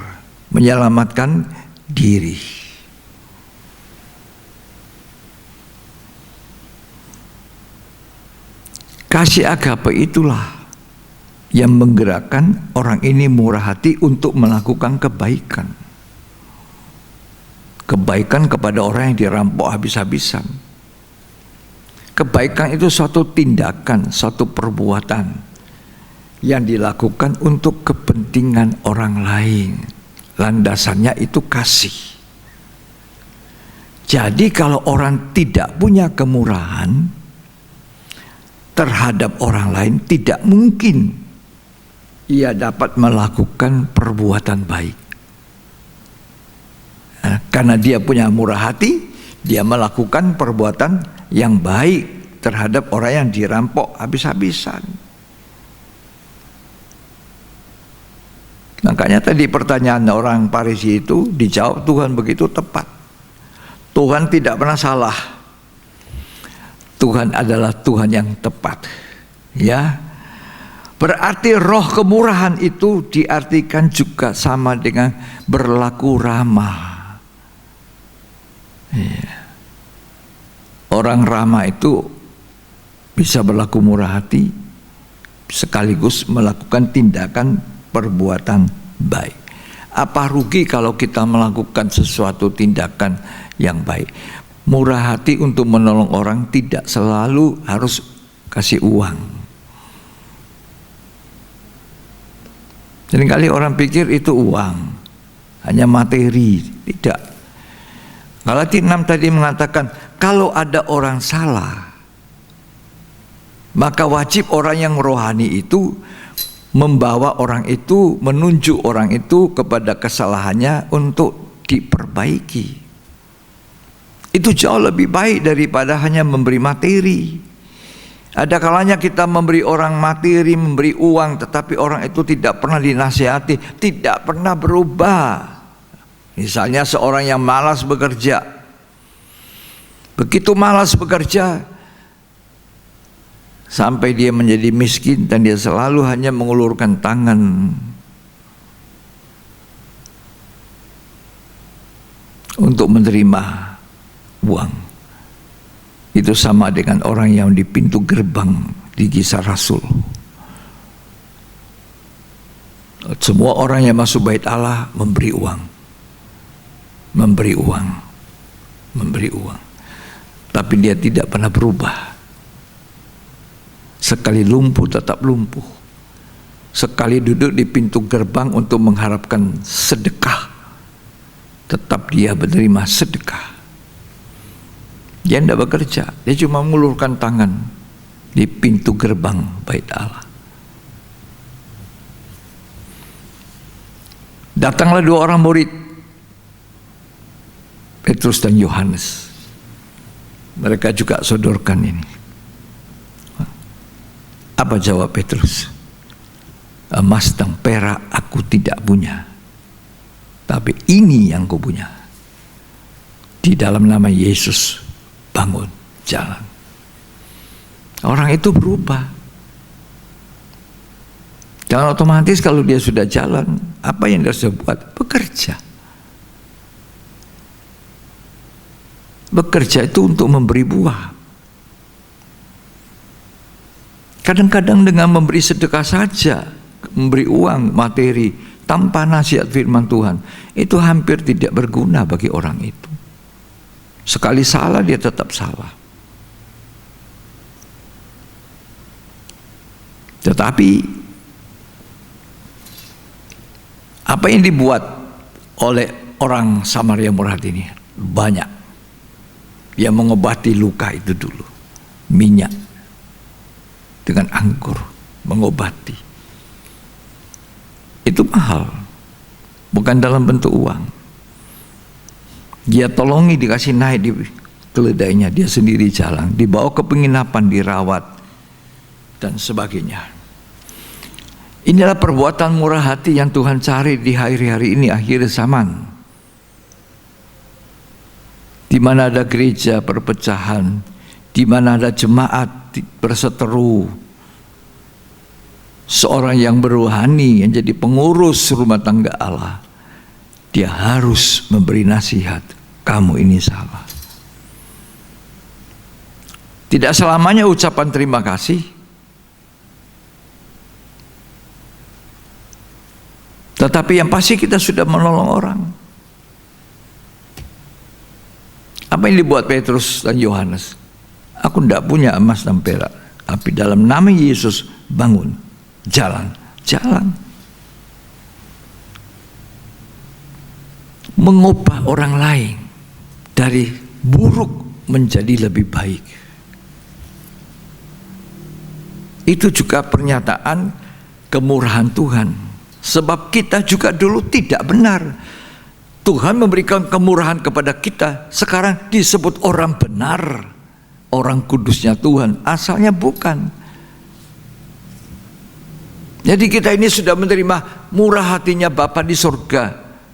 menyelamatkan diri. Kasih agape itulah yang menggerakkan orang ini murah hati untuk melakukan kebaikan. Kebaikan kepada orang yang dirampok habis-habisan. Kebaikan itu suatu tindakan, suatu perbuatan yang dilakukan untuk kepentingan orang lain. Landasannya itu kasih. Jadi kalau orang tidak punya kemurahan terhadap orang lain, tidak mungkin ia dapat melakukan perbuatan baik. Karena dia punya murah hati, dia melakukan perbuatan yang baik terhadap orang yang dirampok habis-habisan. Makanya tadi pertanyaan orang Farisi itu dijawab Tuhan begitu tepat. Tuhan tidak pernah salah. Tuhan adalah Tuhan yang tepat. Ya. Berarti roh kemurahan itu diartikan juga sama dengan berlaku ramah. Ya. Orang ramah itu bisa berlaku murah hati sekaligus melakukan tindakan perbuatan baik. Apa rugi kalau kita melakukan sesuatu tindakan yang baik? Murah hati untuk menolong orang tidak selalu harus kasih uang. Seringkali orang pikir itu uang, hanya materi. Tidak. Galatia 6 tadi mengatakan, kalau ada orang salah, maka wajib orang yang rohani itu membawa orang itu, menunjuk orang itu kepada kesalahannya untuk diperbaiki. Itu jauh lebih baik daripada hanya memberi materi. Ada kalanya kita memberi orang materi, memberi uang, tetapi orang itu tidak pernah dinasihati, tidak pernah berubah. Misalnya seorang yang malas bekerja, begitu malas bekerja, sampai dia menjadi miskin dan dia selalu hanya mengulurkan tangan untuk menerima uang. Itu sama dengan orang yang di pintu gerbang di Kisah Rasul. Semua orang yang masuk bait Allah memberi uang, memberi uang, memberi uang, tapi dia tidak pernah berubah. Sekali lumpuh tetap lumpuh. Sekali duduk di pintu gerbang untuk mengharapkan sedekah, tetap dia menerima sedekah. Dia tidak bekerja, dia cuma mengulurkan tangan di pintu gerbang bait Allah. Datanglah dua orang murid, Petrus dan Yohanes. Mereka juga sodorkan ini. Apa jawab Petrus? Emas dan perak aku tidak punya, tapi ini yang ku punya. Di dalam nama Yesus bangun, jalan. Orang itu berubah. Dan otomatis kalau dia sudah jalan, apa yang dia harus buat? Bekerja. Bekerja itu untuk memberi buah. Kadang-kadang dengan memberi sedekah saja, memberi uang, materi, tanpa nasihat firman Tuhan, itu hampir tidak berguna bagi orang itu. Sekali salah dia tetap salah. Tetapi apa yang dibuat oleh orang Samaria murah ini banyak. Yang mengobati luka itu dulu, minyak dengan anggur, mengobati. Itu mahal, bukan dalam bentuk uang. Dia tolongi, dikasih naik di keledainya, dia sendiri jalan, dibawa ke penginapan, dirawat, dan sebagainya. Inilah perbuatan murah hati yang Tuhan cari di hari-hari ini, akhir zaman. Di mana ada gereja perpecahan, di mana ada jemaat berseteru, seorang yang berohani, yang jadi pengurus rumah tangga Allah, dia harus memberi nasihat, kamu ini salah. Tidak selamanya ucapan terima kasih, tetapi yang pasti kita sudah menolong orang. Apa yang dibuat Petrus dan Yohanes? Aku tidak punya emas dan perak, tapi dalam nama Yesus bangun, jalan, jalan. Mengubah orang lain dari buruk menjadi lebih baik. Itu juga pernyataan kemurahan Tuhan. Sebab kita juga dulu tidak benar. Tuhan memberikan kemurahan kepada kita, sekarang disebut orang benar, orang kudusnya Tuhan, asalnya bukan. Jadi kita ini sudah menerima murah hatinya Bapa di surga,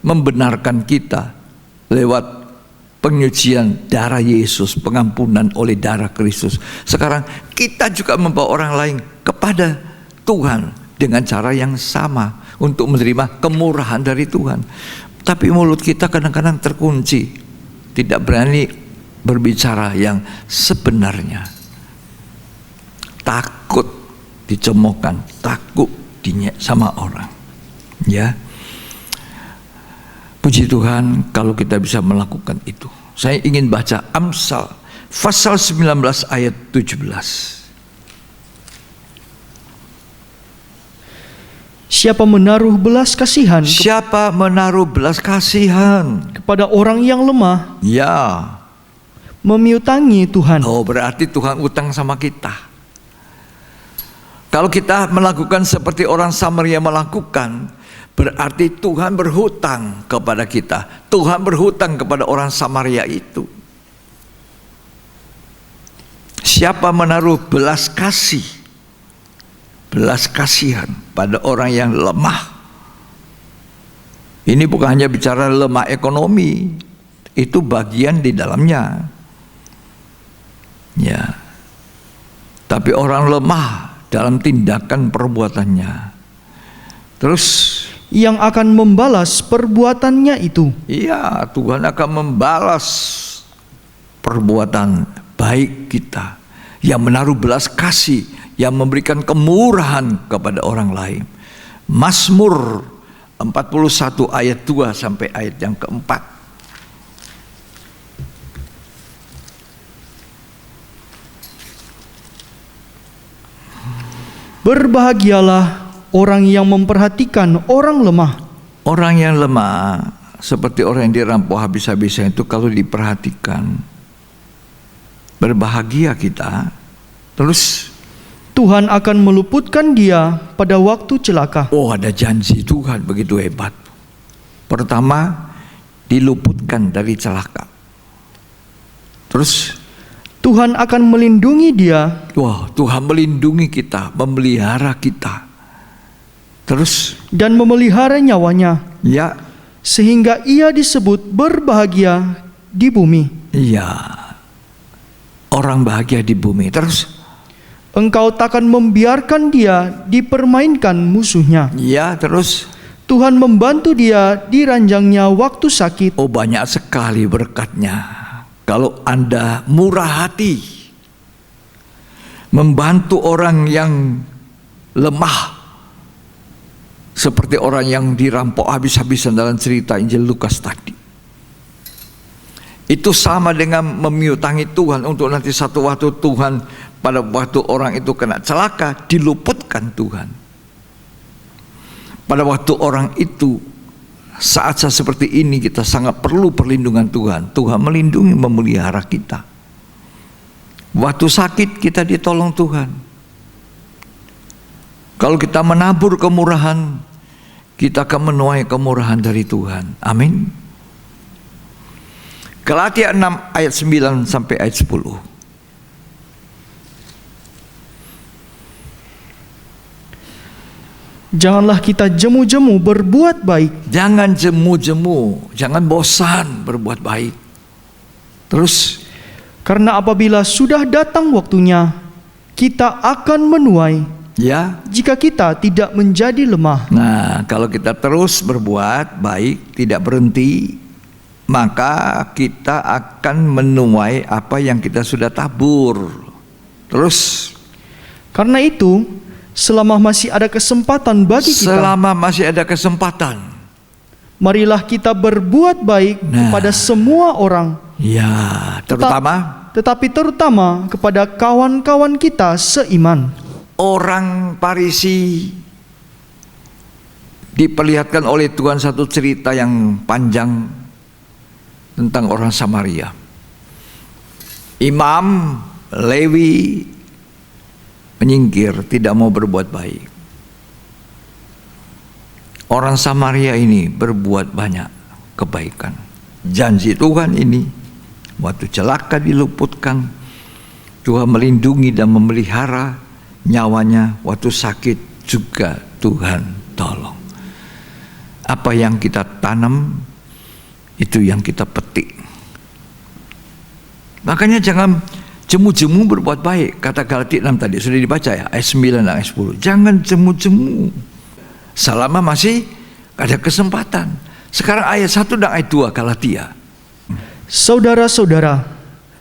membenarkan kita lewat penyucian darah Yesus, pengampunan oleh darah Kristus. Sekarang kita juga membawa orang lain kepada Tuhan dengan cara yang sama untuk menerima kemurahan dari Tuhan. Tapi mulut kita kadang-kadang terkunci, tidak berani berbicara yang sebenarnya. Takut dicemoohkan, takut dinyek sama orang. Ya. Puji Tuhan kalau kita bisa melakukan itu. Saya ingin baca Amsal pasal 19 ayat 17. Siapa menaruh belas kasihan Siapa menaruh belas kasihan? kepada orang yang lemah, Ya. memiutangi Tuhan. Oh, berarti Tuhan utang sama kita. Kalau kita melakukan seperti orang Samaria melakukan, berarti Tuhan berhutang kepada kita. Tuhan berhutang kepada orang Samaria itu. Siapa menaruh belas kasihan pada orang yang lemah. Ini bukan hanya bicara lemah ekonomi, itu bagian di dalamnya. Ya. Tapi orang lemah dalam tindakan perbuatannya. Terus Yang akan membalas perbuatannya itu. iya, Tuhan akan membalas perbuatan baik kita, yang menaruh belas kasih, yang memberikan kemurahan kepada orang lain. Mazmur 41 ayat 2 sampai ayat yang keempat. Berbahagialah orang yang memperhatikan orang lemah. Orang yang lemah seperti orang yang dirampok habis-habisan itu kalau diperhatikan, berbahagia kita. Terus Tuhan akan meluputkan dia pada waktu celaka. oh, ada janji Tuhan begitu hebat. Pertama, diluputkan dari celaka. Terus Tuhan akan melindungi dia. wah, Tuhan melindungi kita, memelihara kita. Terus Dan memelihara nyawanya, ya, sehingga ia disebut berbahagia di bumi. iya, orang bahagia di bumi. Terus Engkau takkan membiarkan dia dipermainkan musuhnya. ya, terus Tuhan membantu dia di ranjangnya waktu sakit. oh, banyak sekali berkatnya. Kalau Anda murah hati, membantu orang yang lemah, seperti orang yang dirampok habis-habisan dalam cerita Injil Lukas tadi. Itu sama dengan memiutangi Tuhan untuk nanti satu waktu Tuhan, pada waktu orang itu kena celaka, diluputkan Tuhan. Pada waktu orang itu, saat-saat seperti ini kita sangat perlu perlindungan Tuhan. Tuhan melindungi, memelihara kita. Waktu sakit kita ditolong Tuhan. Kalau kita menabur kemurahan, kita akan menuai kemurahan dari Tuhan. Amin. Galatia 6 ayat 9 sampai ayat 10. Janganlah kita jemu-jemu berbuat baik, Jangan jemu-jemu, jangan bosan berbuat baik. Terus karena apabila sudah datang waktunya, kita akan menuai ya. jika kita tidak menjadi lemah. Nah, kalau kita terus berbuat baik, tidak berhenti, maka kita akan menuai apa yang kita sudah tabur. Terus Karena itu, selama masih ada kesempatan bagi kita, selama masih ada kesempatan, marilah kita berbuat baik Nah. kepada semua orang, ya, terutama tetapi terutama kepada kawan-kawan kita seiman. orang Farisi. Diperlihatkan oleh Tuhan satu cerita yang panjang tentang orang Samaria. Imam Lewi menyingkir, tidak mau berbuat baik. Orang Samaria ini berbuat banyak kebaikan. Janji Tuhan ini, waktu celaka diluputkan, Tuhan melindungi dan memelihara nyawanya. Waktu sakit juga Tuhan tolong. Apa yang kita tanam, itu yang kita petik. Makanya jangan jemu-jemu berbuat baik. Kata Galatia 6 tadi sudah dibaca ya, ayat 9 dan ayat 10. Jangan jemu-jemu selama masih ada kesempatan. Sekarang ayat 1 dan ayat 2 Galatia. Saudara-saudara,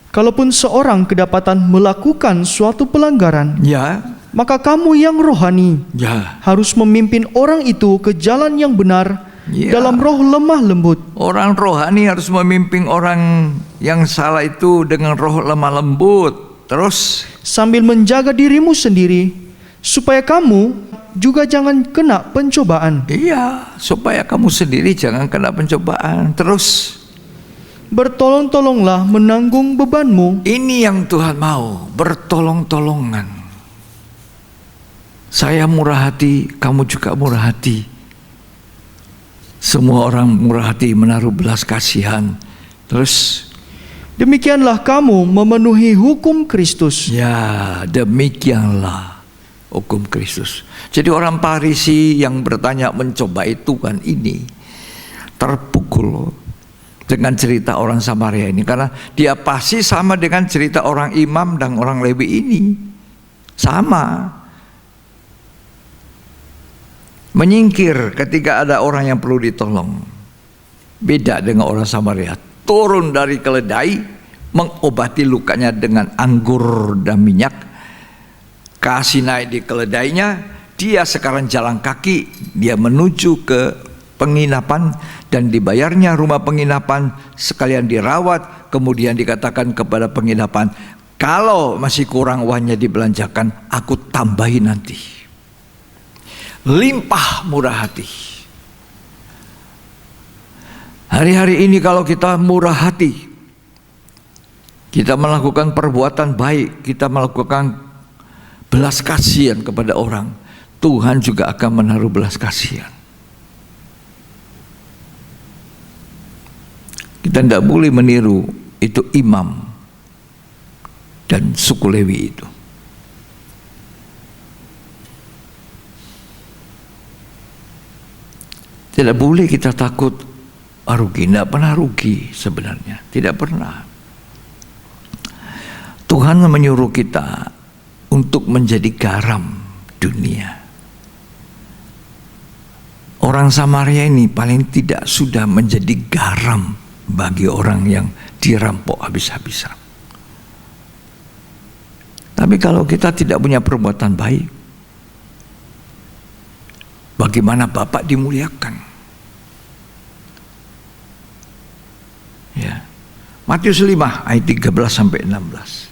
kalaupun seorang kedapatan melakukan suatu pelanggaran, Ya, maka kamu yang rohani ya. harus memimpin orang itu ke jalan yang benar Ya. dalam roh lemah lembut. Orang rohani harus memimpin orang yang salah itu dengan roh lemah lembut. Terus Sambil menjaga dirimu sendiri, supaya kamu juga jangan kena pencobaan. Iya, supaya kamu sendiri jangan kena pencobaan. Terus, Bertolong-tolonglah menanggung bebanmu. ini yang Tuhan mau, bertolong-tolongan. Saya murah hati, kamu juga murah hati. Semua orang murah hati menaruh belas kasihan. Terus, Demikianlah kamu memenuhi hukum Kristus. ya demikianlah hukum Kristus. Jadi orang Farisi yang bertanya mencoba itu kan ini terpukul dengan cerita orang Samaria ini, karena dia pasti sama dengan cerita orang imam dan orang Lewi ini, sama menyingkir ketika ada orang yang perlu ditolong. Beda dengan orang Samaria, turun dari keledai, mengobati lukanya dengan anggur dan minyak, kasih naik di keledainya, dia sekarang jalan kaki, dia menuju ke penginapan dan dibayarnya rumah penginapan, sekalian dirawat. Kemudian dikatakan kepada penginapan, kalau masih kurang uangnya dibelanjakan, aku tambahin nanti. Limpah murah hati. Hari-hari ini kalau kita murah hati, kita melakukan perbuatan baik, kita melakukan belas kasihan kepada orang, Tuhan juga akan menaruh belas kasihan. Kita tidak boleh meniru itu imam dan suku Lewi itu. Tidak boleh kita takut rugi, tidak pernah rugi sebenarnya, tidak pernah. Tuhan menyuruh kita untuk menjadi garam dunia. Orang Samaria ini paling tidak sudah menjadi garam bagi orang yang dirampok habis-habisan. Tapi kalau kita tidak punya perbuatan baik, bagaimana Bapak dimuliakan? Ya. Matius 5 ayat 13 sampai 16.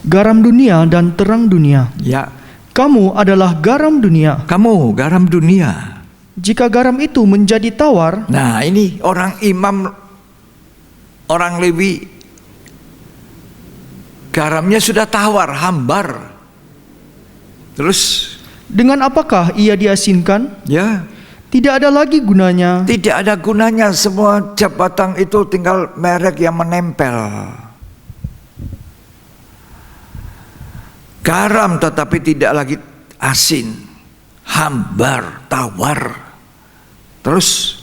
Garam dunia dan terang dunia. Ya, Kamu adalah garam dunia. kamu garam dunia. Jika garam itu menjadi tawar, Nah, ini orang imam, orang Lewi, garamnya sudah tawar, hambar. Terus, dengan apakah ia diasinkan? ya, Tidak ada lagi gunanya. tidak ada gunanya, semua jabatan itu tinggal merek yang menempel. Garam tetapi tidak lagi asin, hambar, tawar. Terus,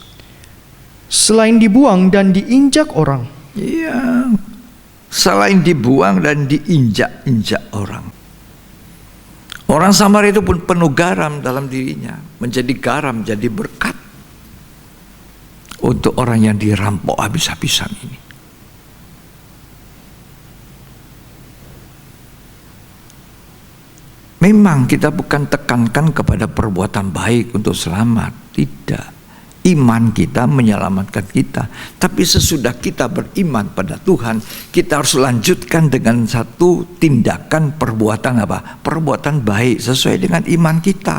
Selain dibuang dan diinjak orang. iya, selain dibuang dan diinjak-injak orang. Orang Samaria itu pun penuh garam dalam dirinya, menjadi garam, jadi berkat untuk orang yang dirampok habis-habisan ini. Memang kita bukan tekankan kepada perbuatan baik untuk selamat, tidak. Iman kita menyelamatkan kita. Tapi sesudah kita beriman pada Tuhan, kita harus lanjutkan dengan satu tindakan perbuatan apa? Perbuatan baik sesuai dengan iman kita.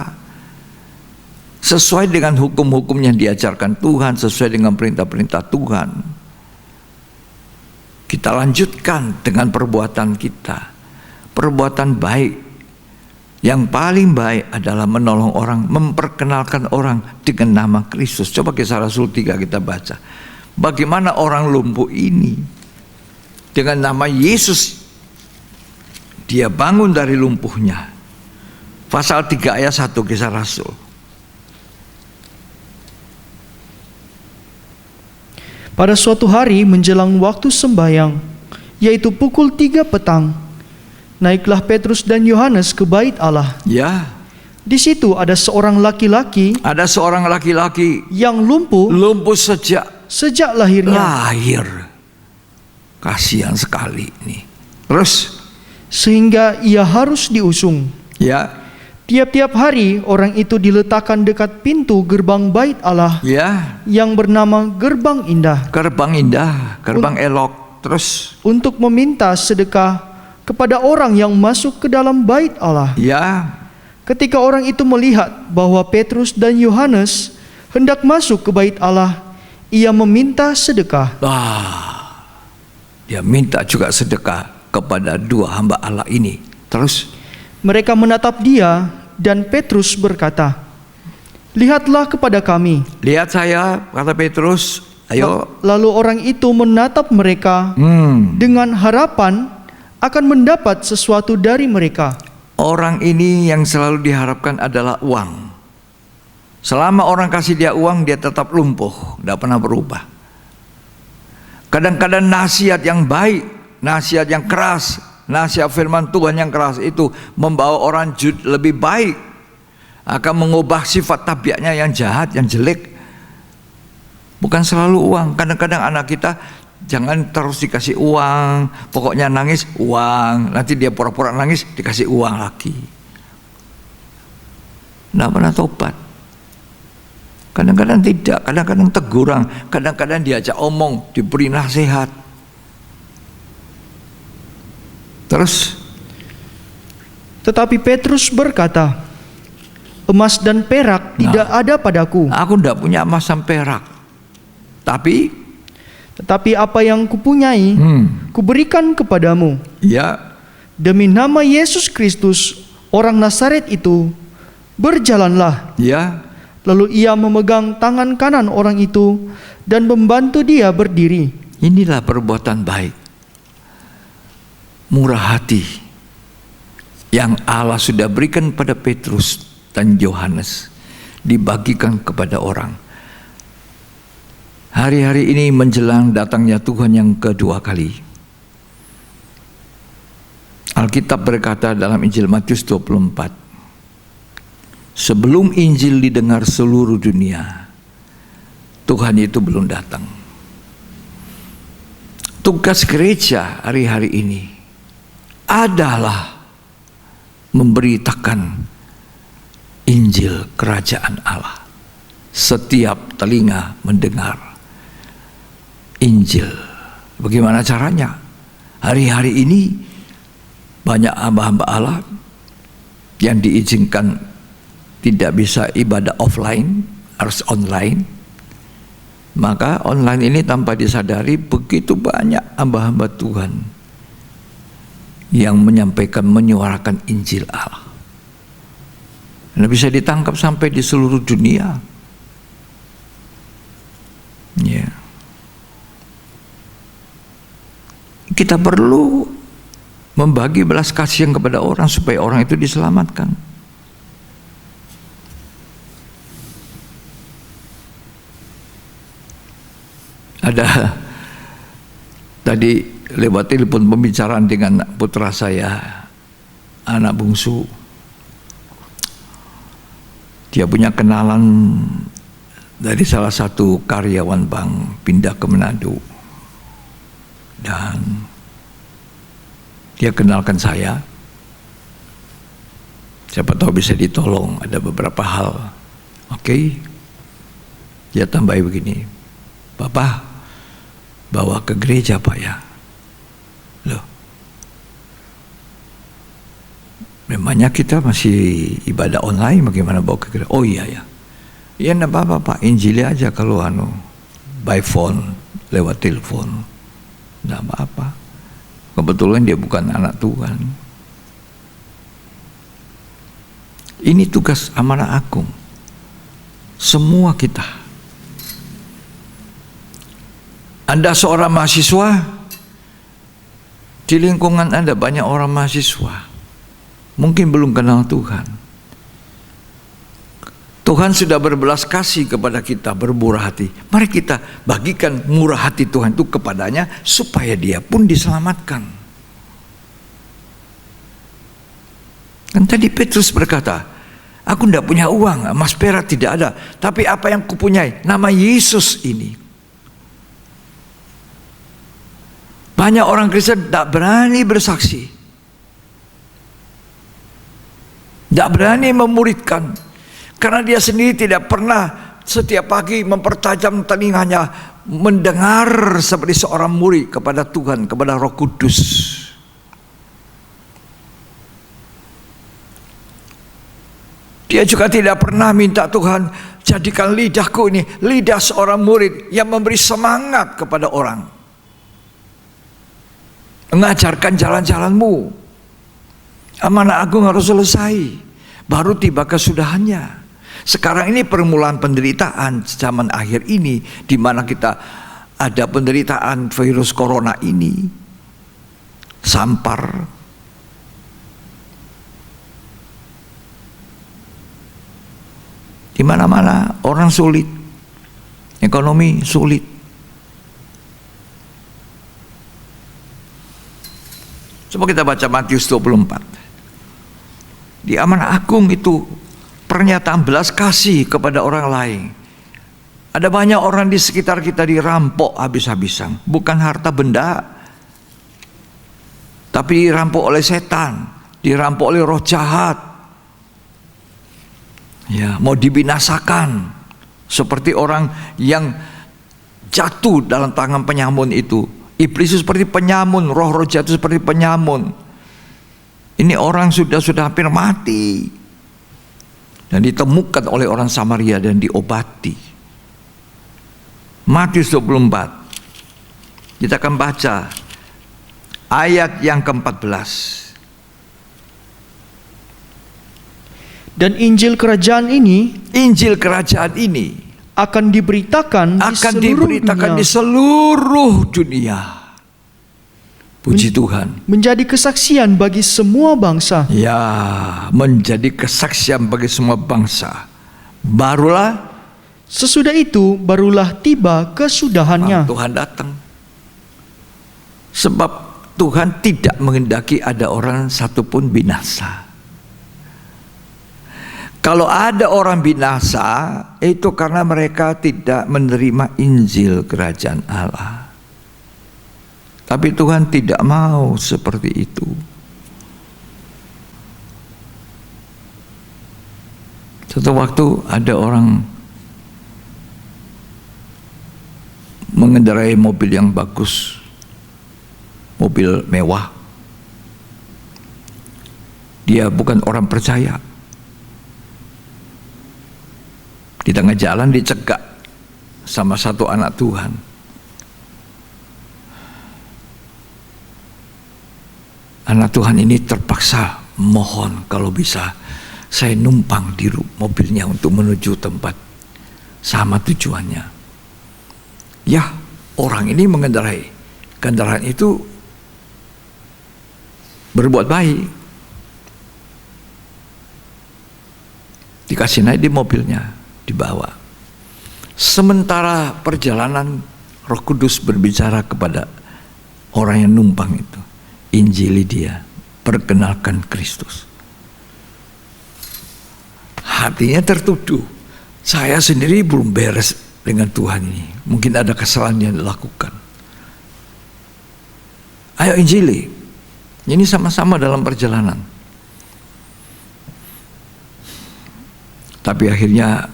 Sesuai dengan hukum-hukum yang diajarkan Tuhan, sesuai dengan perintah-perintah Tuhan. Kita lanjutkan dengan perbuatan kita. Perbuatan baik. Yang paling baik adalah menolong orang, memperkenalkan orang dengan nama Kristus. Coba Kisah Rasul 3 kita baca. Bagaimana orang lumpuh ini dengan nama Yesus, dia bangun dari lumpuhnya. Pasal 3 ayat 1 Kisah Rasul. Pada suatu hari menjelang waktu sembahyang, yaitu pukul 3 petang, naiklah Petrus dan Yohanes ke bait Allah. Ya, Di situ ada seorang laki-laki ada seorang laki-laki yang lumpuh lumpuh sejak lahirnya. lahir. Kasihan sekali nih. Terus, Sehingga ia harus diusung. ya, Tiap-tiap hari orang itu diletakkan dekat pintu gerbang bait Allah ya, yang bernama Gerbang Indah gerbang indah, gerbang elok. Terus, untuk meminta sedekah kepada orang yang masuk ke dalam bait Allah. Ya, Ketika orang itu melihat bahwa Petrus dan Yohanes hendak masuk ke bait Allah, ia meminta sedekah. dia minta juga sedekah kepada dua hamba Allah ini. Terus Mereka menatap dia dan Petrus berkata, "Lihatlah kepada kami." lihat saya, kata Petrus. Ayo. Lalu orang itu menatap mereka dengan harapan akan mendapat sesuatu dari mereka. Orang ini yang selalu diharapkan adalah uang. Selama orang kasih dia uang, dia tetap lumpuh, tidak pernah berubah. Kadang-kadang nasihat yang baik, nasihat yang keras, nasihat firman Tuhan yang keras itu membawa orang lebih baik, akan mengubah sifat tabiatnya yang jahat, yang jelek. Bukan selalu uang. Kadang-kadang anak kita jangan terus dikasih uang, pokoknya nangis uang, nanti dia pura-pura nangis dikasih uang lagi. Tidak pernah tobat. Kadang-kadang tidak, kadang-kadang teguran, kadang-kadang diajak omong, diberi nasihat. Terus Tetapi Petrus berkata, "Emas dan perak tidak ada padaku, aku tidak punya emas dan perak, tetapi apa yang kupunyai kuberikan kepadamu. ya, Demi nama Yesus Kristus, orang Nazaret itu, berjalanlah." ya, Lalu ia memegang tangan kanan orang itu dan membantu dia berdiri. inilah perbuatan baik, murah hati yang Allah sudah berikan pada Petrus dan Yohanes, dibagikan kepada orang. Hari-hari ini menjelang datangnya Tuhan yang kedua kali, Alkitab berkata dalam Injil Matius 24, sebelum Injil didengar seluruh dunia, Tuhan itu belum datang. Tugas gereja hari-hari ini adalah memberitakan Injil Kerajaan Allah. Setiap telinga mendengar Injil. Bagaimana caranya? Hari-hari ini banyak hamba-hamba Allah yang diizinkan tidak bisa ibadah offline, harus online. Maka online ini tanpa disadari begitu banyak hamba-hamba Tuhan yang menyampaikan, menyuarakan Injil Allah. Dan bisa ditangkap sampai di seluruh dunia. Ya. Kita perlu membagi belas kasihan kepada orang supaya orang itu diselamatkan. Ada tadi lewat telepon pembicaraan dengan putra saya, anak bungsu. Dia punya kenalan dari salah satu karyawan bank pindah ke Manado. Dan dia kenalkan saya. Siapa tahu bisa ditolong, ada beberapa hal. Oke. Dia tambahi begini, "Bapak, bawa ke gereja Pak ya." Loh, memangnya kita masih ibadah online, bagaimana bawa ke gereja? Oh iya ya. Ya enggak apa-apa Pak, Injili aja kalau by phone, lewat telepon. Enggak apa-apa. Kebetulan dia bukan anak Tuhan. Ini tugas amanah agung. Semua kita. Anda seorang mahasiswa, di lingkungan Anda banyak orang mahasiswa, mungkin belum kenal Tuhan. Tuhan sudah berbelas kasih kepada kita, bermurah hati. Mari kita bagikan murah hati Tuhan itu kepadanya supaya dia pun diselamatkan. Kan tadi Petrus berkata, "Aku tidak punya uang, emas perak tidak ada, tapi apa yang kupunyai, nama Yesus ini." Banyak orang Kristen tidak berani bersaksi, tidak berani memuridkan, karena dia sendiri tidak pernah setiap pagi mempertajam telinganya mendengar seperti seorang murid kepada Tuhan, kepada Roh Kudus. Dia juga tidak pernah minta Tuhan, jadikan lidahku ini lidah seorang murid yang memberi semangat kepada orang. Mengajarkan jalan-jalanmu. Amanah agung harus selesai, baru tiba kesudahannya. Sekarang ini permulaan penderitaan zaman akhir ini, di mana kita ada penderitaan virus corona ini, sampar. Di mana-mana orang sulit, ekonomi sulit. Coba kita baca Matius 24. Di amanah agung itu pernyataan belas kasih kepada orang lain. Ada banyak orang di sekitar kita dirampok habis-habisan, bukan harta benda, tapi dirampok oleh setan, dirampok oleh roh jahat. Ya, mau dibinasakan, seperti orang yang jatuh dalam tangan penyamun itu. Iblis itu seperti penyamun, roh-roh jahat seperti penyamun. Ini orang sudah hampir mati dan ditemukan oleh orang Samaria dan diobati. Matius 24. Kita akan baca ayat yang ke-14. Dan Injil kerajaan ini akan diberitakan di seluruh dunia. Puji Tuhan. Menjadi kesaksian bagi semua bangsa. Ya, menjadi kesaksian bagi semua bangsa. Sesudah itu barulah tiba kesudahannya. Tuhan datang. Sebab Tuhan tidak menghendaki ada orang satupun binasa. Kalau ada orang binasa, itu karena mereka tidak menerima Injil kerajaan Allah. Tapi Tuhan tidak mau seperti itu. Suatu waktu ada orang mengendarai mobil yang bagus, mobil mewah. Dia bukan orang percaya. Di tengah jalan dicegat sama satu anak Tuhan. Anak Tuhan ini terpaksa mohon kalau bisa saya numpang di mobilnya untuk menuju tempat sama tujuannya. Ya, orang ini mengendarai kendaraan itu berbuat baik. Dikasih naik di mobilnya, dibawa. Sementara perjalanan, Roh Kudus berbicara kepada orang yang numpang itu, Injili dia, perkenalkan Kristus. Hatinya tertuduh, saya sendiri belum beres dengan Tuhan ini, mungkin ada kesalahan yang dilakukan. Ayo Injili, ini sama-sama dalam perjalanan. Tapi akhirnya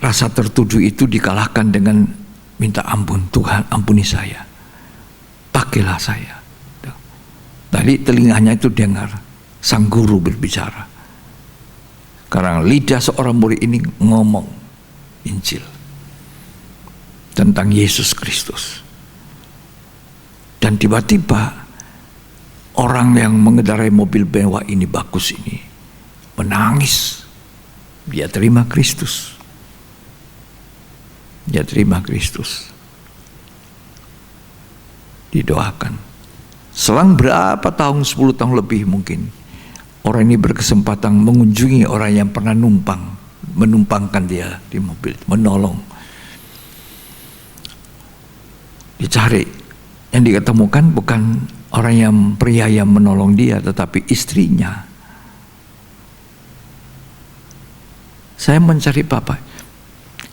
rasa tertuduh itu dikalahkan dengan minta ampun. Tuhan, ampuni saya, pakailah saya. Tadi telinganya itu dengar sang guru berbicara. Sekarang lidah seorang murid ini ngomong Injil tentang Yesus Kristus. Dan tiba-tiba orang yang mengendarai mobil mewah ini, bagus ini, menangis. Dia terima Kristus. Dia terima Kristus. Didoakan. Selang berapa tahun, 10 tahun lebih mungkin, orang ini berkesempatan mengunjungi orang yang pernah menumpangkan dia di mobil, menolong. Dicari, yang diketemukan bukan orang yang pria yang menolong dia, tetapi istrinya. Saya mencari Bapak,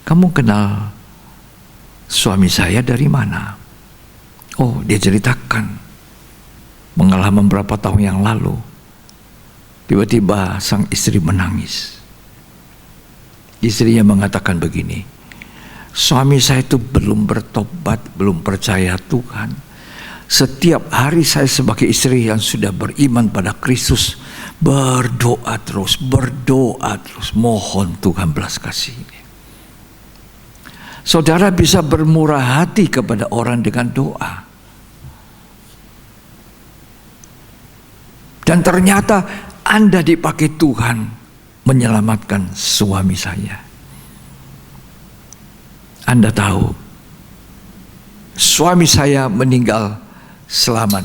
kamu kenal suami saya dari mana? Oh, dia ceritakan pengalaman beberapa tahun yang lalu. Tiba-tiba sang istri menangis. Istrinya mengatakan begini, suami saya itu belum bertobat, belum percaya Tuhan. Setiap hari saya sebagai istri yang sudah beriman pada Kristus Berdoa terus, mohon Tuhan belas kasih-Nya. Saudara bisa bermurah hati kepada orang dengan doa. Dan ternyata Anda dipakai Tuhan menyelamatkan suami saya. Anda tahu, suami saya meninggal selamat.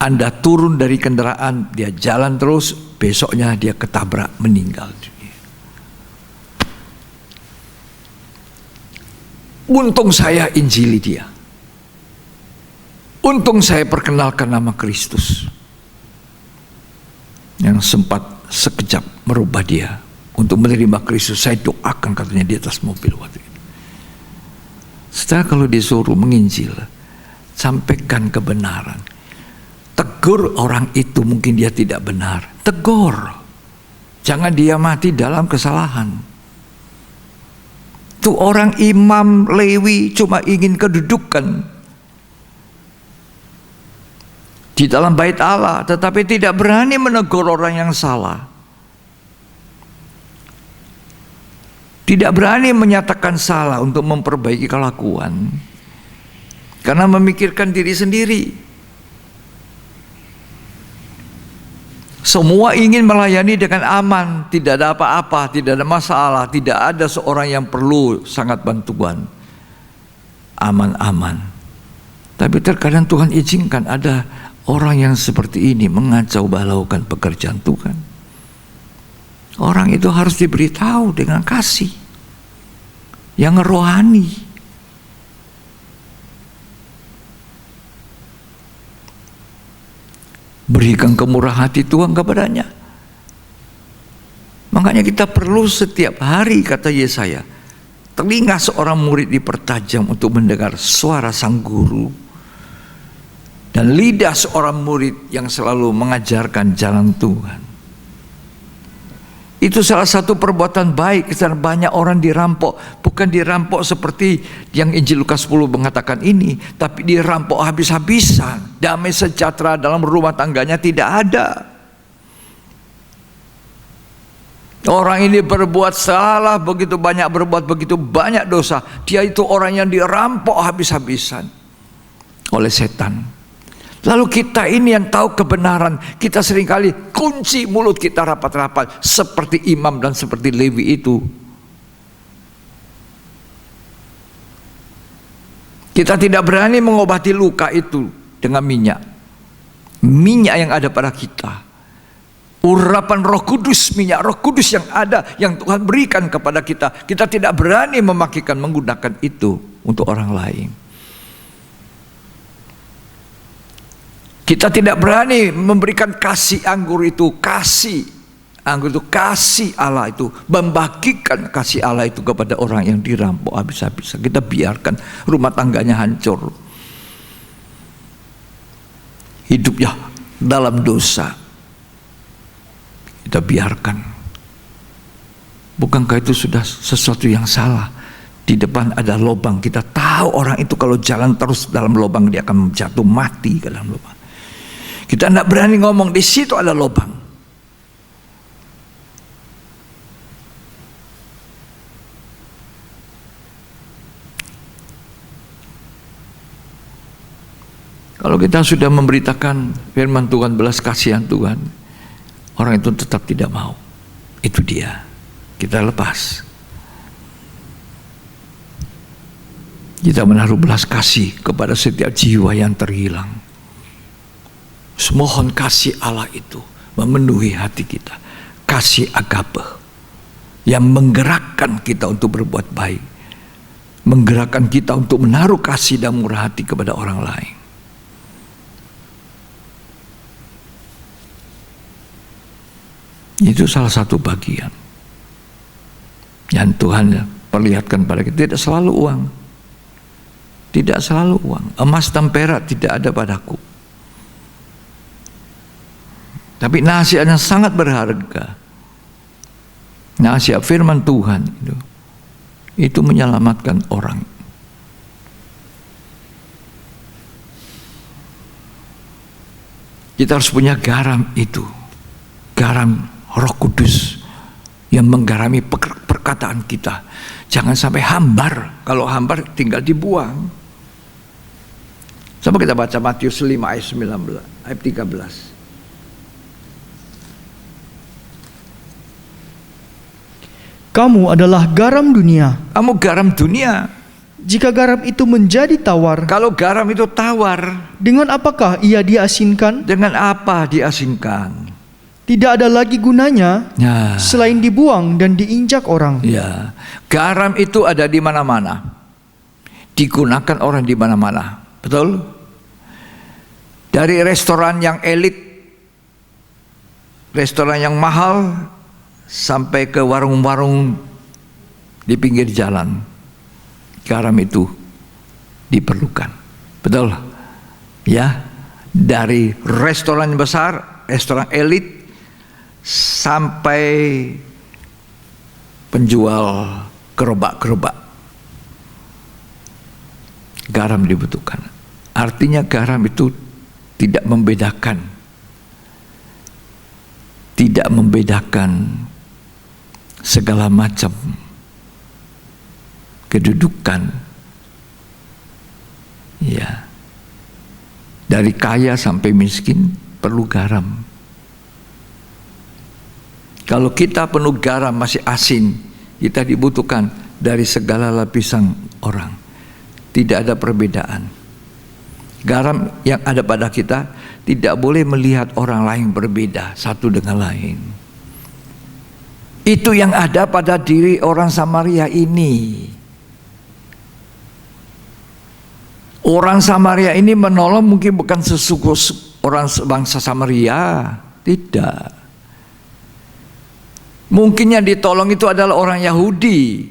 Anda turun dari kendaraan, dia jalan terus, besoknya dia ketabrak, meninggal dunia. Untung saya injili dia. Untung saya perkenalkan nama Kristus. Yang sempat sekejap merubah dia untuk menerima Kristus. Saya doakan katanya di atas mobil waktu itu. Setelah kalau disuruh menginjil, sampaikan kebenaran. Tegur orang itu, mungkin dia tidak benar. Tegur. Jangan dia mati dalam kesalahan. Itu orang imam Lewi cuma ingin kedudukan di dalam bait Allah, tetapi tidak berani menegur orang yang salah. Tidak berani menyatakan salah untuk memperbaiki kelakuan, karena memikirkan diri sendiri. Semua ingin melayani dengan aman, tidak ada apa-apa, tidak ada masalah, tidak ada seorang yang perlu sangat bantuan. Aman-aman. Tapi terkadang Tuhan izinkan ada orang yang seperti ini mengacau balaukan pekerjaan Tuhan. Orang itu harus diberitahu dengan kasih yang rohani. Berikan kemurahan hati Tuhan kepadanya. Makanya kita perlu setiap hari, kata Yesaya, telinga seorang murid dipertajam untuk mendengar suara sang guru, dan lidah seorang murid yang selalu mengajarkan jalan Tuhan. Itu salah satu perbuatan baik. Karena banyak orang dirampok, bukan dirampok seperti yang Injil Lukas 10 mengatakan ini, tapi dirampok habis-habisan. Damai sejahtera dalam rumah tangganya tidak ada. Orang ini berbuat salah, begitu banyak berbuat begitu banyak dosa. Dia itu orang yang dirampok habis-habisan oleh setan. Lalu kita ini yang tahu kebenaran, kita seringkali kunci mulut kita rapat-rapat seperti imam dan seperti Lewi itu. Kita tidak berani mengobati luka itu dengan minyak. Minyak yang ada pada kita. Urapan Roh Kudus, minyak Roh Kudus yang ada, yang Tuhan berikan kepada kita. Kita tidak berani menggunakan itu untuk orang lain. Kita tidak berani memberikan kasih anggur itu, kasih Allah itu, membagikan kasih Allah itu kepada orang yang dirampok habis-habisan. Kita biarkan rumah tangganya hancur, hidupnya dalam dosa, kita biarkan. Bukankah itu sudah sesuatu yang salah? Di depan ada lubang, kita tahu orang itu kalau jalan terus dalam lubang dia akan jatuh mati ke dalam lubang. Kita tidak berani ngomong di situ ada lubang. Kalau kita sudah memberitakan firman Tuhan, belas kasihan Tuhan, orang itu tetap tidak mau. Itu dia. Kita lepas. Kita menaruh belas kasih kepada setiap jiwa yang terhilang. Mohon kasih Allah itu memenuhi hati kita. Kasih agape yang menggerakkan kita untuk berbuat baik, menggerakkan kita untuk menaruh kasih dan murah hati kepada orang lain. Itu salah satu bagian yang Tuhan perlihatkan pada kita. Tidak selalu uang, tidak selalu uang. Emas dan perak tidak ada padaku, tapi nasihat yang sangat berharga, nasihat firman Tuhan itu menyelamatkan orang. Kita harus punya garam itu, garam garam Roh Kudus yang menggarami perkataan kita. Jangan sampai hambar. Kalau hambar tinggal dibuang. Coba kita baca Matius 5 ayat 19, ayat 13. Kamu adalah garam dunia. Kamu garam dunia. Jika garam itu menjadi tawar, Kalau garam itu tawar, dengan apakah ia diasinkan? dengan apa diasingkan? Tidak ada lagi gunanya Nah, selain dibuang dan diinjak orang. ya, garam itu ada di mana-mana. Digunakan orang di mana-mana. Betul? Dari restoran yang elit, restoran yang mahal, sampai ke warung-warung di pinggir jalan. Garam itu diperlukan. Betul? Ya, dari restoran besar, restoran elit, sampai penjual gerobak-gerobak, garam dibutuhkan. Artinya garam itu tidak membedakan segala macam kedudukan, ya, dari kaya sampai miskin perlu garam. Kalau kita penuh garam masih asin, kita dibutuhkan dari segala lapisan orang. Tidak ada perbedaan. Garam yang ada pada kita tidak boleh melihat orang lain berbeda satu dengan lain. Itu yang ada pada diri orang Samaria ini. Orang Samaria ini menolong mungkin bukan sesuku orang bangsa Samaria, tidak. Mungkin yang ditolong itu adalah orang Yahudi.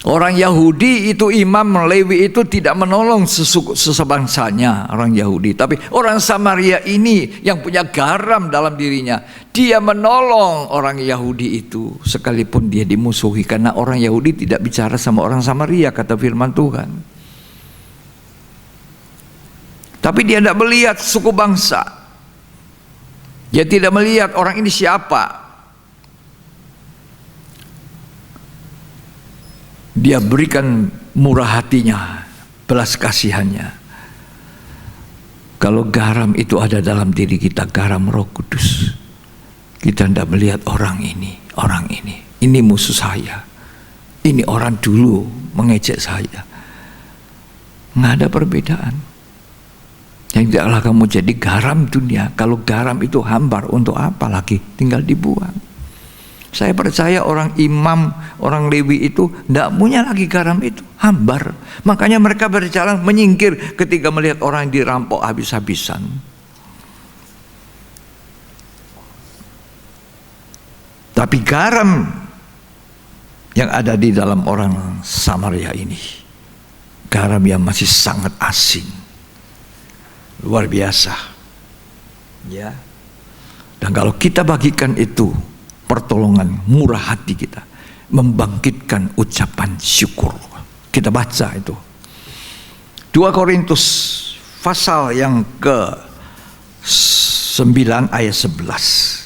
Orang Yahudi itu, imam Lewi itu tidak menolong sesebangsanya, orang Yahudi. Tapi orang Samaria ini yang punya garam dalam dirinya, dia menolong orang Yahudi itu sekalipun dia dimusuhi. Karena orang Yahudi tidak bicara sama orang Samaria, kata firman Tuhan. Tapi dia tidak melihat suku bangsa. Dia tidak melihat orang ini siapa. Dia berikan murah hatinya, belas kasihannya. Kalau garam itu ada dalam diri kita, garam Roh Kudus, kita tidak melihat orang ini, ini musuh saya, ini orang dulu mengejek saya. Nggak ada perbedaan. Yang tidaklah kamu jadi garam dunia. Kalau garam itu hambar, untuk apa lagi? Tinggal dibuang. Saya percaya orang imam, orang Lewi itu tidak punya lagi garam itu, hambar. Makanya mereka berjalan menyingkir ketika melihat orang yang dirampok habis-habisan. Tapi garam yang ada di dalam orang Samaria ini, garam yang masih sangat asin, luar biasa, ya. Dan kalau kita bagikan itu pertolongan, murah hati kita, membangkitkan ucapan syukur. Kita baca itu 2 Korintus pasal yang ke-9 ayat 11.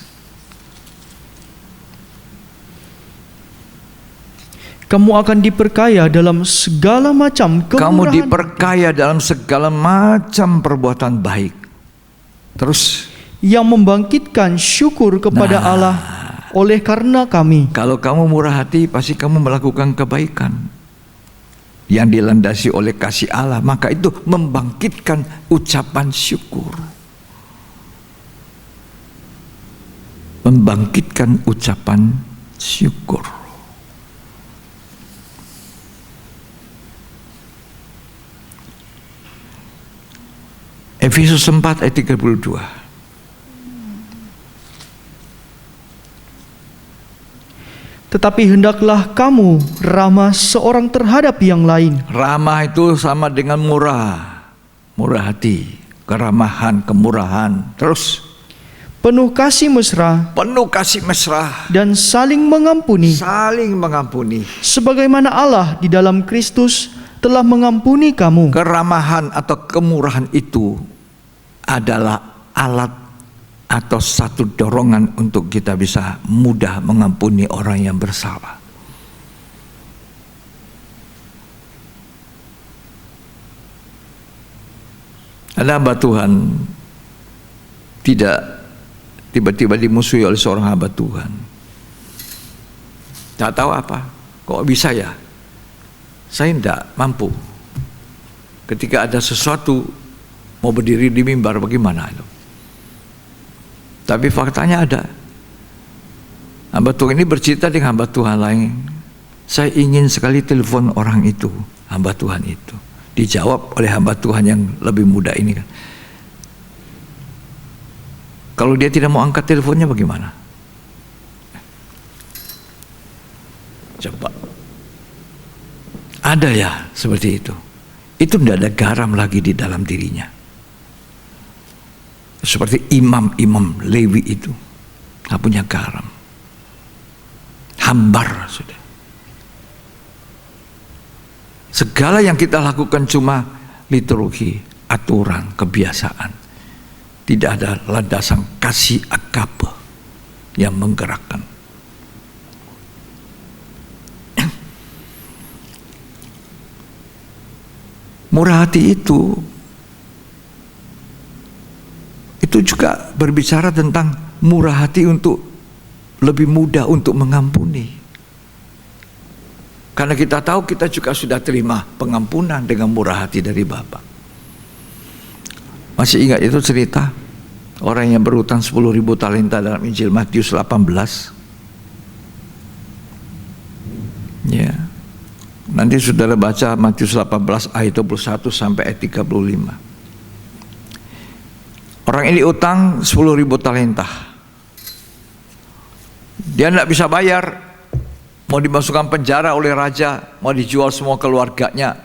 Kamu akan diperkaya dalam segala macam kemurahan. Kamu diperkaya dalam segala macam perbuatan baik. Terus, yang membangkitkan syukur kepada Allah oleh karena kami. kalau kamu murah hati, pasti kamu melakukan kebaikan yang dilandasi oleh kasih Allah. Maka itu membangkitkan ucapan syukur. Membangkitkan ucapan syukur. Efesus 4 ayat 32. Tetapi hendaklah kamu ramah seorang terhadap yang lain. Ramah itu sama dengan murah. Murah hati, keramahan, kemurahan. Terus, Penuh kasih mesra penuh kasih mesra, dan saling mengampuni. saling mengampuni. Sebagaimana Allah di dalam Kristus telah mengampuni kamu. Keramahan atau kemurahan itu adalah alat atau satu dorongan untuk kita bisa mudah mengampuni orang yang bersalah. Ada hamba Tuhan tidak tiba-tiba dimusuhi oleh seorang hamba Tuhan. Tak tahu apa, kok bisa ya? Saya tidak mampu. Ketika ada sesuatu mau berdiri di mimbar, bagaimana itu? Tapi faktanya ada. Hamba Tuhan ini bercerita dengan hamba Tuhan lain. Saya ingin sekali telepon orang itu, hamba Tuhan itu. Dijawab oleh hamba Tuhan yang lebih muda ini kan. Kalau dia tidak mau angkat teleponnya bagaimana? Coba. Ada ya seperti itu. Itu tidak ada garam lagi di dalam dirinya. Seperti imam-imam Lewi itu, nggak punya garam. Hambar sudah. Segala yang kita lakukan cuma liturgi, aturan, kebiasaan. Tidak ada landasan kasih agape yang menggerakkan. Murah hati itu juga berbicara tentang murah hati untuk lebih mudah untuk mengampuni. Karena kita tahu kita juga sudah terima pengampunan dengan murah hati dari Bapa. Masih ingat itu cerita orang yang berutang 10.000 talenta dalam Injil Matius 18? Ya. Nanti saudara baca Matius 18 ayat 21 sampai ayat 35. Orang ini utang 10.000 talenta. Dia tidak bisa bayar. Mau dimasukkan penjara oleh raja, mau dijual semua keluarganya,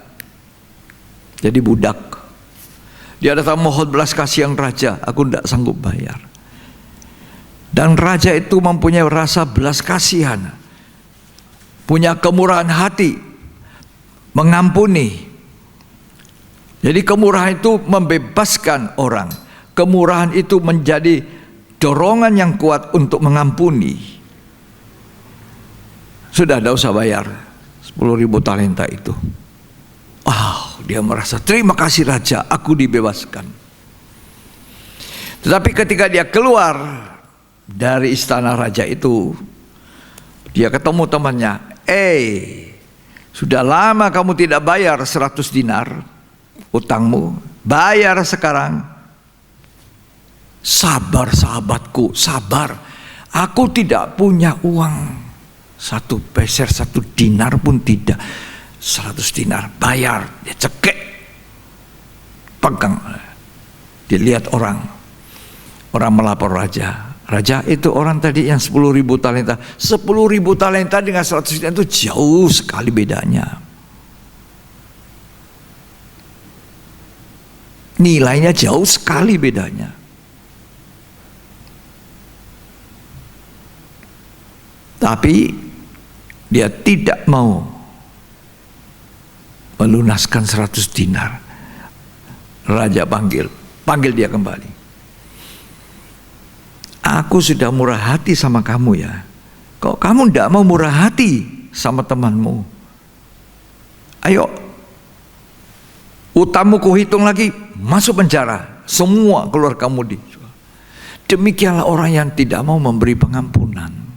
jadi budak. Dia datang mohon belas kasihan raja, aku tidak sanggup bayar. Dan raja itu mempunyai rasa belas kasihan, punya kemurahan hati, mengampuni. Jadi kemurahan itu membebaskan orang. Kemurahan itu menjadi dorongan yang kuat untuk mengampuni. Sudah tidak usah bayar 10.000 talenta itu. Dia merasa terima kasih raja, aku dibebaskan. Tetapi ketika dia keluar dari istana raja itu, dia ketemu temannya. Sudah lama kamu tidak bayar 100 dinar utangmu, bayar sekarang. Sabar sahabatku, sabar. Aku tidak punya uang 1 peser, 1 dinar pun tidak. 100 dinar, bayar. Dia cekek, pegang. Dilihat orang melapor raja. Raja, itu orang tadi yang 10.000 talenta. 10.000 talenta dengan 100 dinar itu jauh sekali bedanya. Nilainya jauh sekali bedanya. Tapi dia tidak mau melunaskan 100 dinar. Raja panggil dia kembali. Aku sudah murah hati sama kamu ya. Kok kamu tidak mau murah hati sama temanmu? Ayo, utangmu kuhitung lagi, masuk penjara. Semua keluar kamu dijual. Demikianlah orang yang tidak mau memberi pengampunan.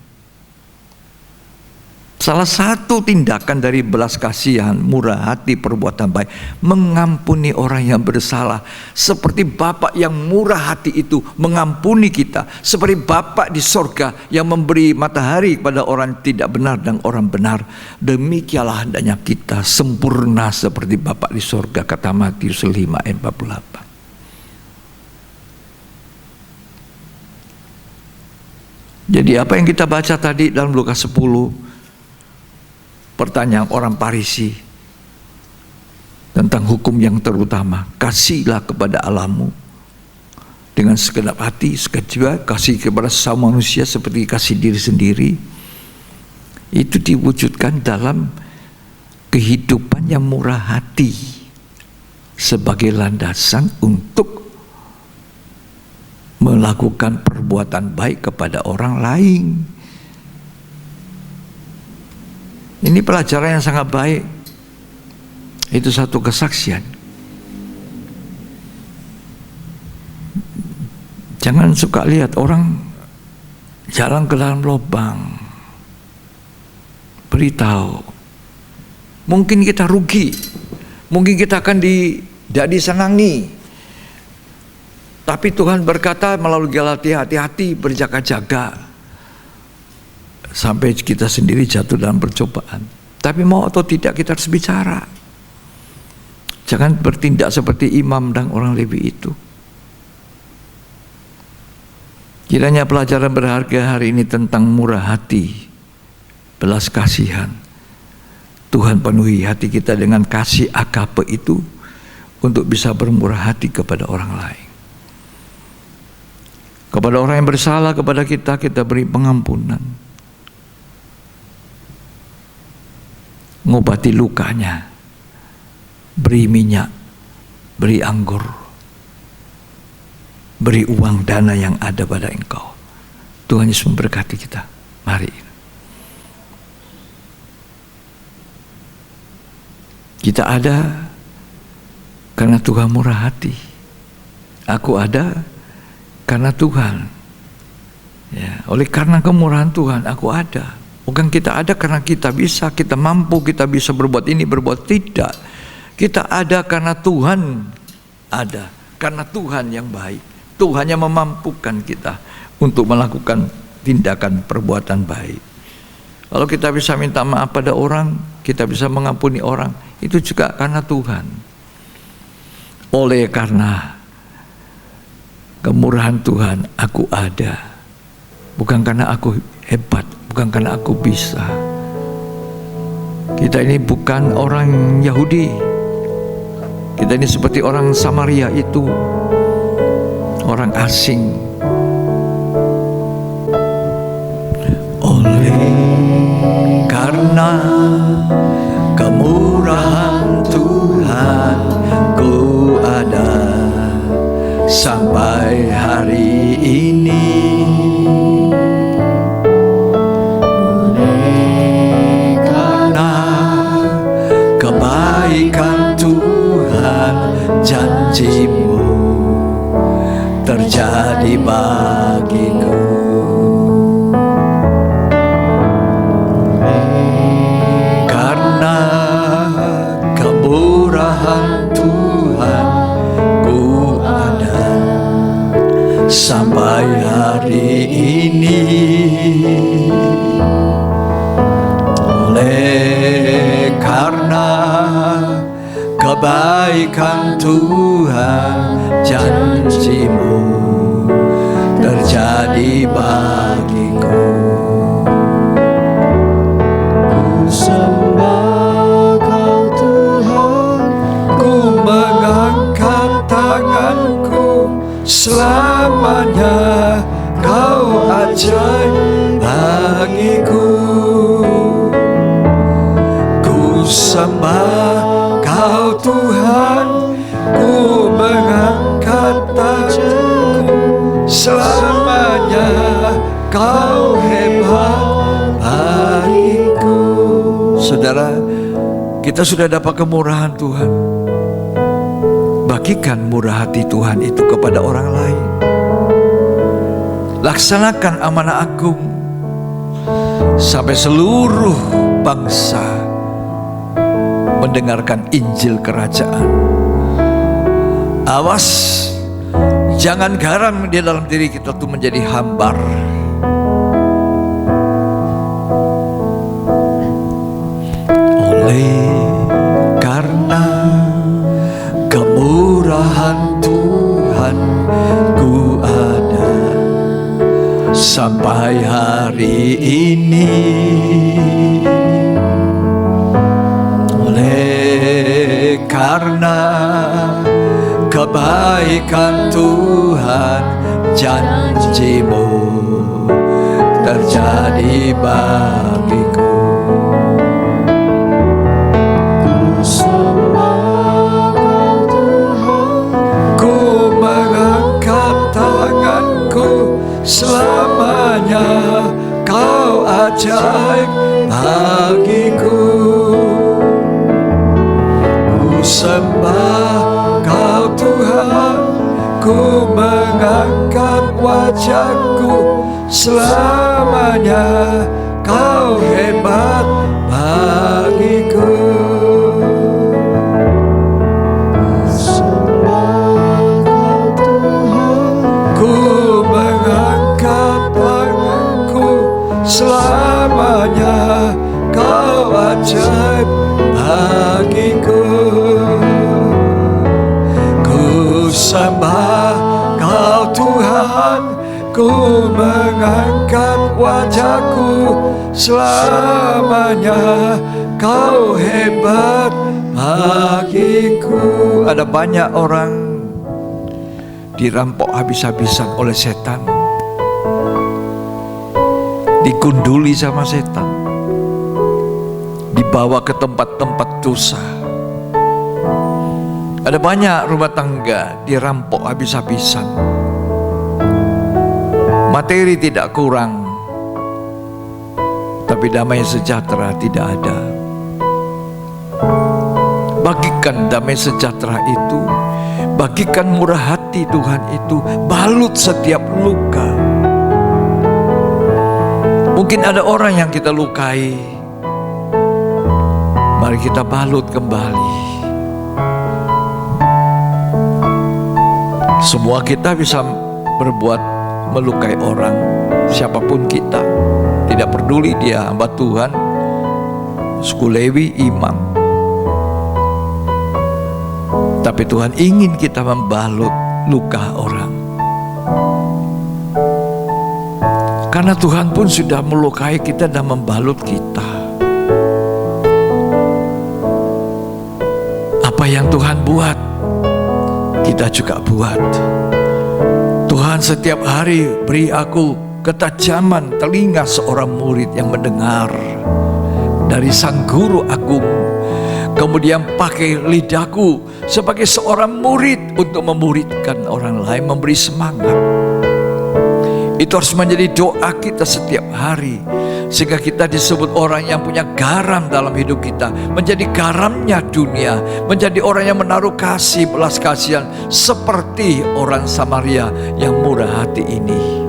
Salah satu tindakan dari belas kasihan, murah hati, perbuatan baik, mengampuni orang yang bersalah. Seperti Bapa yang murah hati itu mengampuni kita. Seperti Bapa di sorga yang memberi matahari kepada orang tidak benar dan orang benar. Demikianlah hendaknya kita sempurna seperti Bapa di sorga, kata Matius 5 ayat 48. Jadi apa yang kita baca tadi dalam Lukas 10, pertanyaan orang Farisi tentang hukum yang terutama, kasihlah kepada Allahmu dengan segenap hati, segenap jiwa, kasih kepada sesama manusia seperti kasih diri sendiri. Itu diwujudkan dalam kehidupan yang murah hati sebagai landasan untuk melakukan perbuatan baik kepada orang lain. Ini pelajaran yang sangat baik. Itu satu kesaksian. Jangan suka lihat orang jalan ke dalam lubang, beritahu. Mungkin kita rugi, mungkin kita akan tidak disenangi. Tapi Tuhan berkata melalui Galatia, hati-hati, berjaga-jaga, sampai kita sendiri jatuh dalam percobaan. Tapi mau atau tidak kita harus bicara. Jangan bertindak seperti imam dan orang Lewi itu. Kiranya pelajaran berharga hari ini tentang murah hati, belas kasihan. Tuhan penuhi hati kita dengan kasih agape itu untuk bisa bermurah hati kepada orang lain. Kepada orang yang bersalah kepada kita, kita beri pengampunan. Ngobati lukanya, beri minyak, beri anggur, beri uang dana yang ada pada engkau. Tuhan Yesus memberkati kita. Mari. Kita ada karena Tuhan murah hati. Aku ada karena Tuhan. Ya, oleh karena kemurahan Tuhan aku ada. Bukan kita ada karena kita bisa, kita mampu, kita bisa berbuat ini, berbuat tidak. Kita ada karena Tuhan ada. Karena Tuhan yang baik. Tuhan yang memampukan kita untuk melakukan tindakan perbuatan baik. Kalau kita bisa minta maaf pada orang, kita bisa mengampuni orang, itu juga karena Tuhan. Oleh karena kemurahan Tuhan, aku ada. Bukan karena aku hebat, bukan karena aku bisa. Kita ini bukan orang Yahudi. Kita ini seperti orang Samaria itu, orang asing. Oleh karena kemurahan Tuhan, ku ada sampai hari ini. Oleh karena kebaikan Tuhan, janjimu terjadi bagiku. Karena kemurahan Tuhan, ku ada sampai hari ini. Oleh karena kebaikan Tuhan, janjimu terjadi bagiku. Ku sembah Kau Tuhan, ku mengangkat tanganku, selamanya Kau ajaib bagiku. Ku sembah Kau Tuhan, ku mengangkat tanganku, selamanya Kau hebat bagiku. Saudara, kita sudah dapat kemurahan Tuhan. Bagikan murah hati Tuhan itu kepada orang lain. Laksanakan amanah agung sampai seluruh bangsa mendengarkan Injil Kerajaan. Awas, jangan garam di dalam diri kita tuh menjadi hambar. Oleh karena kemurahan Tuhan, ku ada sampai hari ini. Oleh karena kebaikan Tuhan, janjimu terjadi bagiku. Ku sembah Kau Tuhan, ku mengangkat tangan, sembah Kau Tuhan, ku mengangkat wajahku selamanya. Kau hebat bagiku. Ku mengangkat tanganku selamanya. Kau ajaib bagiku. Ku sembah Kau Tuhan, ku mengangkat wajahku selamanya. Kau hebat bagiku. Ada banyak orang dirampok habis-habisan oleh setan, digunduli sama setan, dibawa ke tempat-tempat dosa. Ada banyak rumah tangga dirampok habis-habisan. Materi tidak kurang, tapi damai sejahtera tidak ada. Bagikan damai sejahtera itu, bagikan murah hati Tuhan itu, balut setiap luka. Mungkin ada orang yang kita lukai, mari kita balut kembali. Semua kita bisa berbuat melukai orang, siapapun kita, tidak peduli dia hamba Tuhan, suku Lewi, imam. Tapi Tuhan ingin kita membalut luka orang, karena Tuhan pun sudah melukai kita dan membalut kita. Apa yang Tuhan buat, kita juga buat. Tuhan setiap hari beri aku ketajaman telinga seorang murid yang mendengar dari Sang Guru Agung. Kemudian pakai lidahku sebagai seorang murid untuk memuridkan orang lain, memberi semangat. Itu harus menjadi doa kita setiap hari, sehingga kita disebut orang yang punya garam dalam hidup kita, menjadi garamnya dunia, menjadi orang yang menaruh kasih, belas kasihan, seperti orang Samaria yang murah hati ini.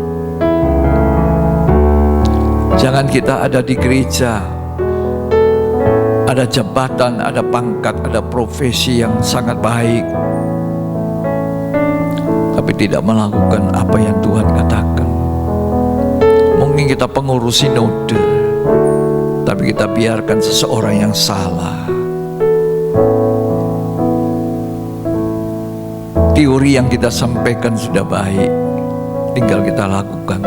Jangan kita ada di gereja, ada jabatan, ada pangkat, ada profesi yang sangat baik, tapi tidak melakukan apa yang Tuhan katakan. Mungkin kita pengurus sinode, tapi kita biarkan seseorang yang salah. Teori yang kita sampaikan sudah baik, tinggal kita lakukan.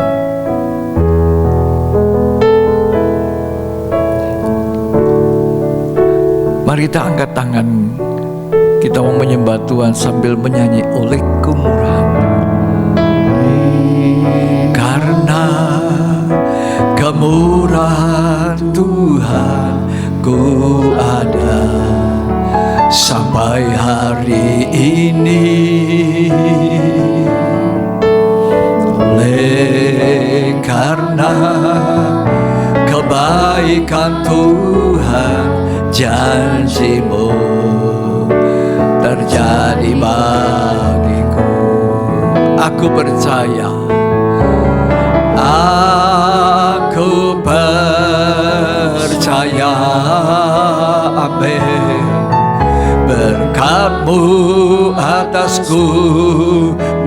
Mari kita angkat tangan, kita mau menyembah Tuhan sambil menyanyi oleh kemurahan. Karena kemurahan Tuhan ku ada sampai hari ini. Oleh karena kebaikan Tuhan, janjimu terjadi bagiku. Aku percaya, aku percaya, amin. Berkat-Mu atasku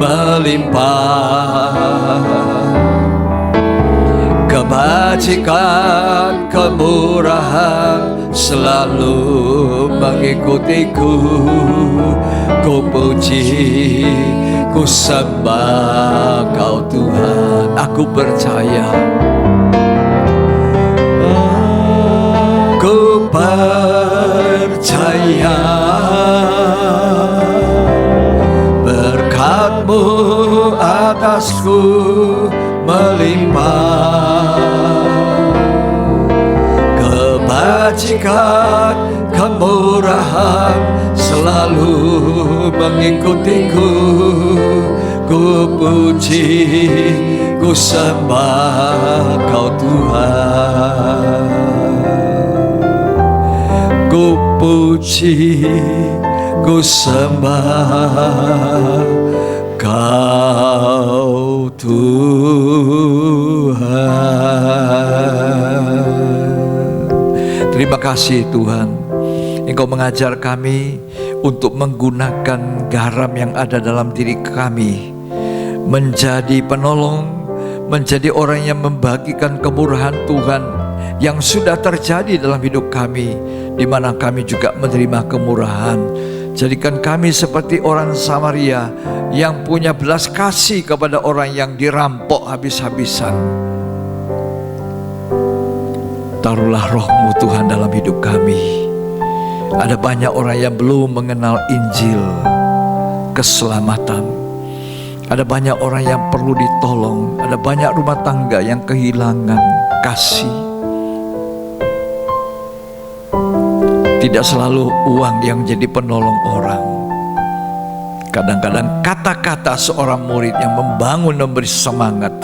melimpah, kebajikan, kemurahan selalu mengikutiku. Ku puji, ku sembah Kau Tuhan. Aku percaya, ku percaya, berkat-Mu atasku melimpah, kebajikan, kemurahan selalu mengikutiku. Ku puji, ku sembah Kau Tuhan. ku puji, ku sembah Kau Tuhan. Terima kasih Tuhan, Engkau mengajar kami untuk menggunakan garam yang ada dalam diri kami menjadi penolong, menjadi orang yang membagikan kemurahan Tuhan yang sudah terjadi dalam hidup kami, di mana kami juga menerima kemurahan. Jadikan kami seperti orang Samaria yang punya belas kasih kepada orang yang dirampok habis-habisan. Taruhlah roh-Mu Tuhan dalam hidup kami. Ada banyak orang yang belum mengenal Injil keselamatan. Ada banyak orang yang perlu ditolong. Ada banyak rumah tangga yang kehilangan kasih. Tidak selalu uang yang jadi penolong orang. Kadang-kadang kata-kata seorang murid yang membangun, memberi semangat,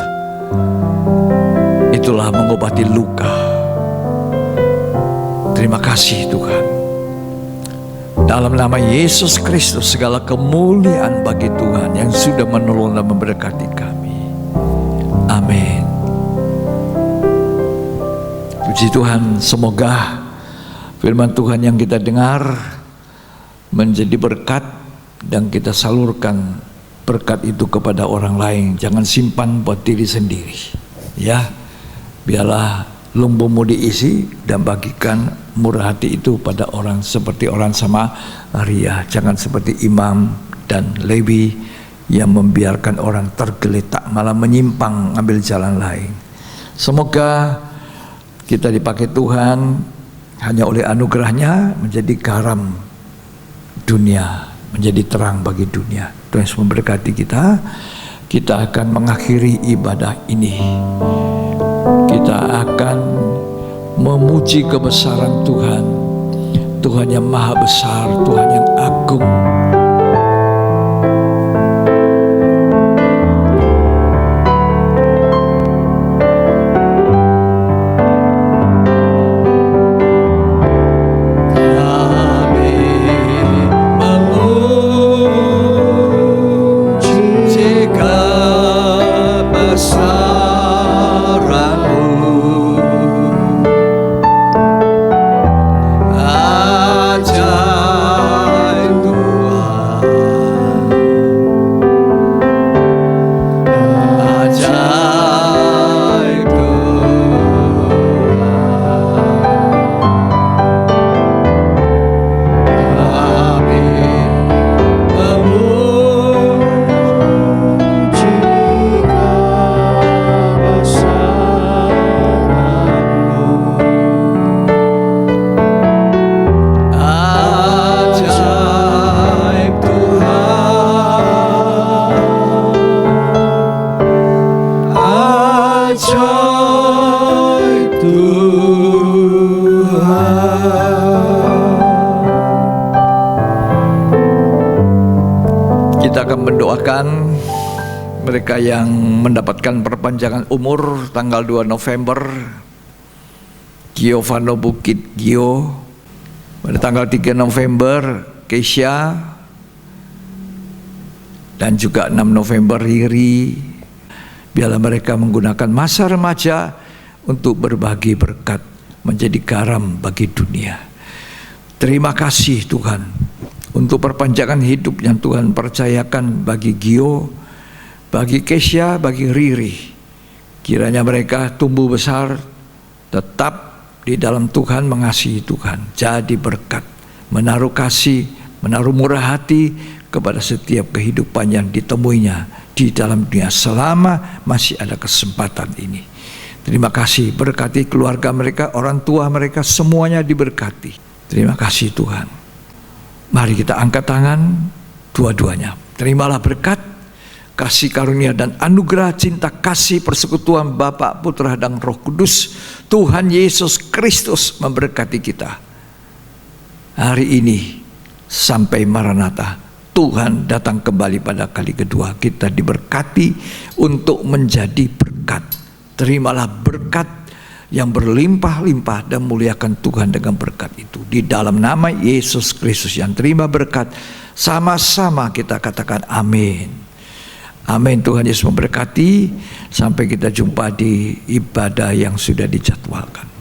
itulah mengobati luka. Terima kasih Tuhan. Dalam nama Yesus Kristus, segala kemuliaan bagi Tuhan yang sudah menolong dan memberkati kami. Amin. Puji Tuhan, semoga firman Tuhan yang kita dengar menjadi berkat dan kita salurkan berkat itu kepada orang lain. Jangan simpan buat diri sendiri, ya. Biarlah lumbungmu diisi dan bagikan murah hati itu pada orang seperti orang Samaria. Jangan seperti Imam dan Lewi yang membiarkan orang tergeletak, malah menyimpang ambil jalan lain. Semoga kita dipakai Tuhan hanya oleh anugerahnya menjadi garam dunia, menjadi terang bagi dunia. Tuhan Yesus memberkati kita. Kita akan mengakhiri ibadah ini. Kita akan memuji kebesaran Tuhan. Tuhan yang maha besar, Tuhan yang agung. Mereka yang mendapatkan perpanjangan umur tanggal 2 November, Giovanni Bukit Gio. Pada tanggal 3 November Keisha, dan juga 6 November Riri. Biarlah mereka menggunakan masa remaja untuk berbagi berkat, menjadi garam bagi dunia. Terima kasih Tuhan untuk perpanjangan hidup yang Tuhan percayakan bagi Gio, bagi Keisha, bagi Riri. Kiranya mereka tumbuh besar, tetap di dalam Tuhan, mengasihi Tuhan, jadi berkat, menaruh kasih, menaruh murah hati kepada setiap kehidupan yang ditemuinya di dalam dunia selama masih ada kesempatan ini. Terima kasih, berkati keluarga mereka, orang tua mereka, semuanya diberkati. Terima kasih Tuhan. Mari kita angkat tangan dua-duanya. Terimalah berkat, kasih karunia dan anugerah cinta kasih persekutuan Bapa, Putra dan Roh Kudus. Tuhan Yesus Kristus memberkati kita hari ini sampai Maranatha. Tuhan datang kembali pada kali kedua. Kita diberkati untuk menjadi berkat. Terimalah berkat yang berlimpah-limpah dan muliakan Tuhan dengan berkat itu. Di dalam nama Yesus Kristus yang terima berkat, sama-sama kita katakan amin. Amin. Tuhan Yesus memberkati. Sampai kita jumpa di ibadah yang sudah dijadwalkan.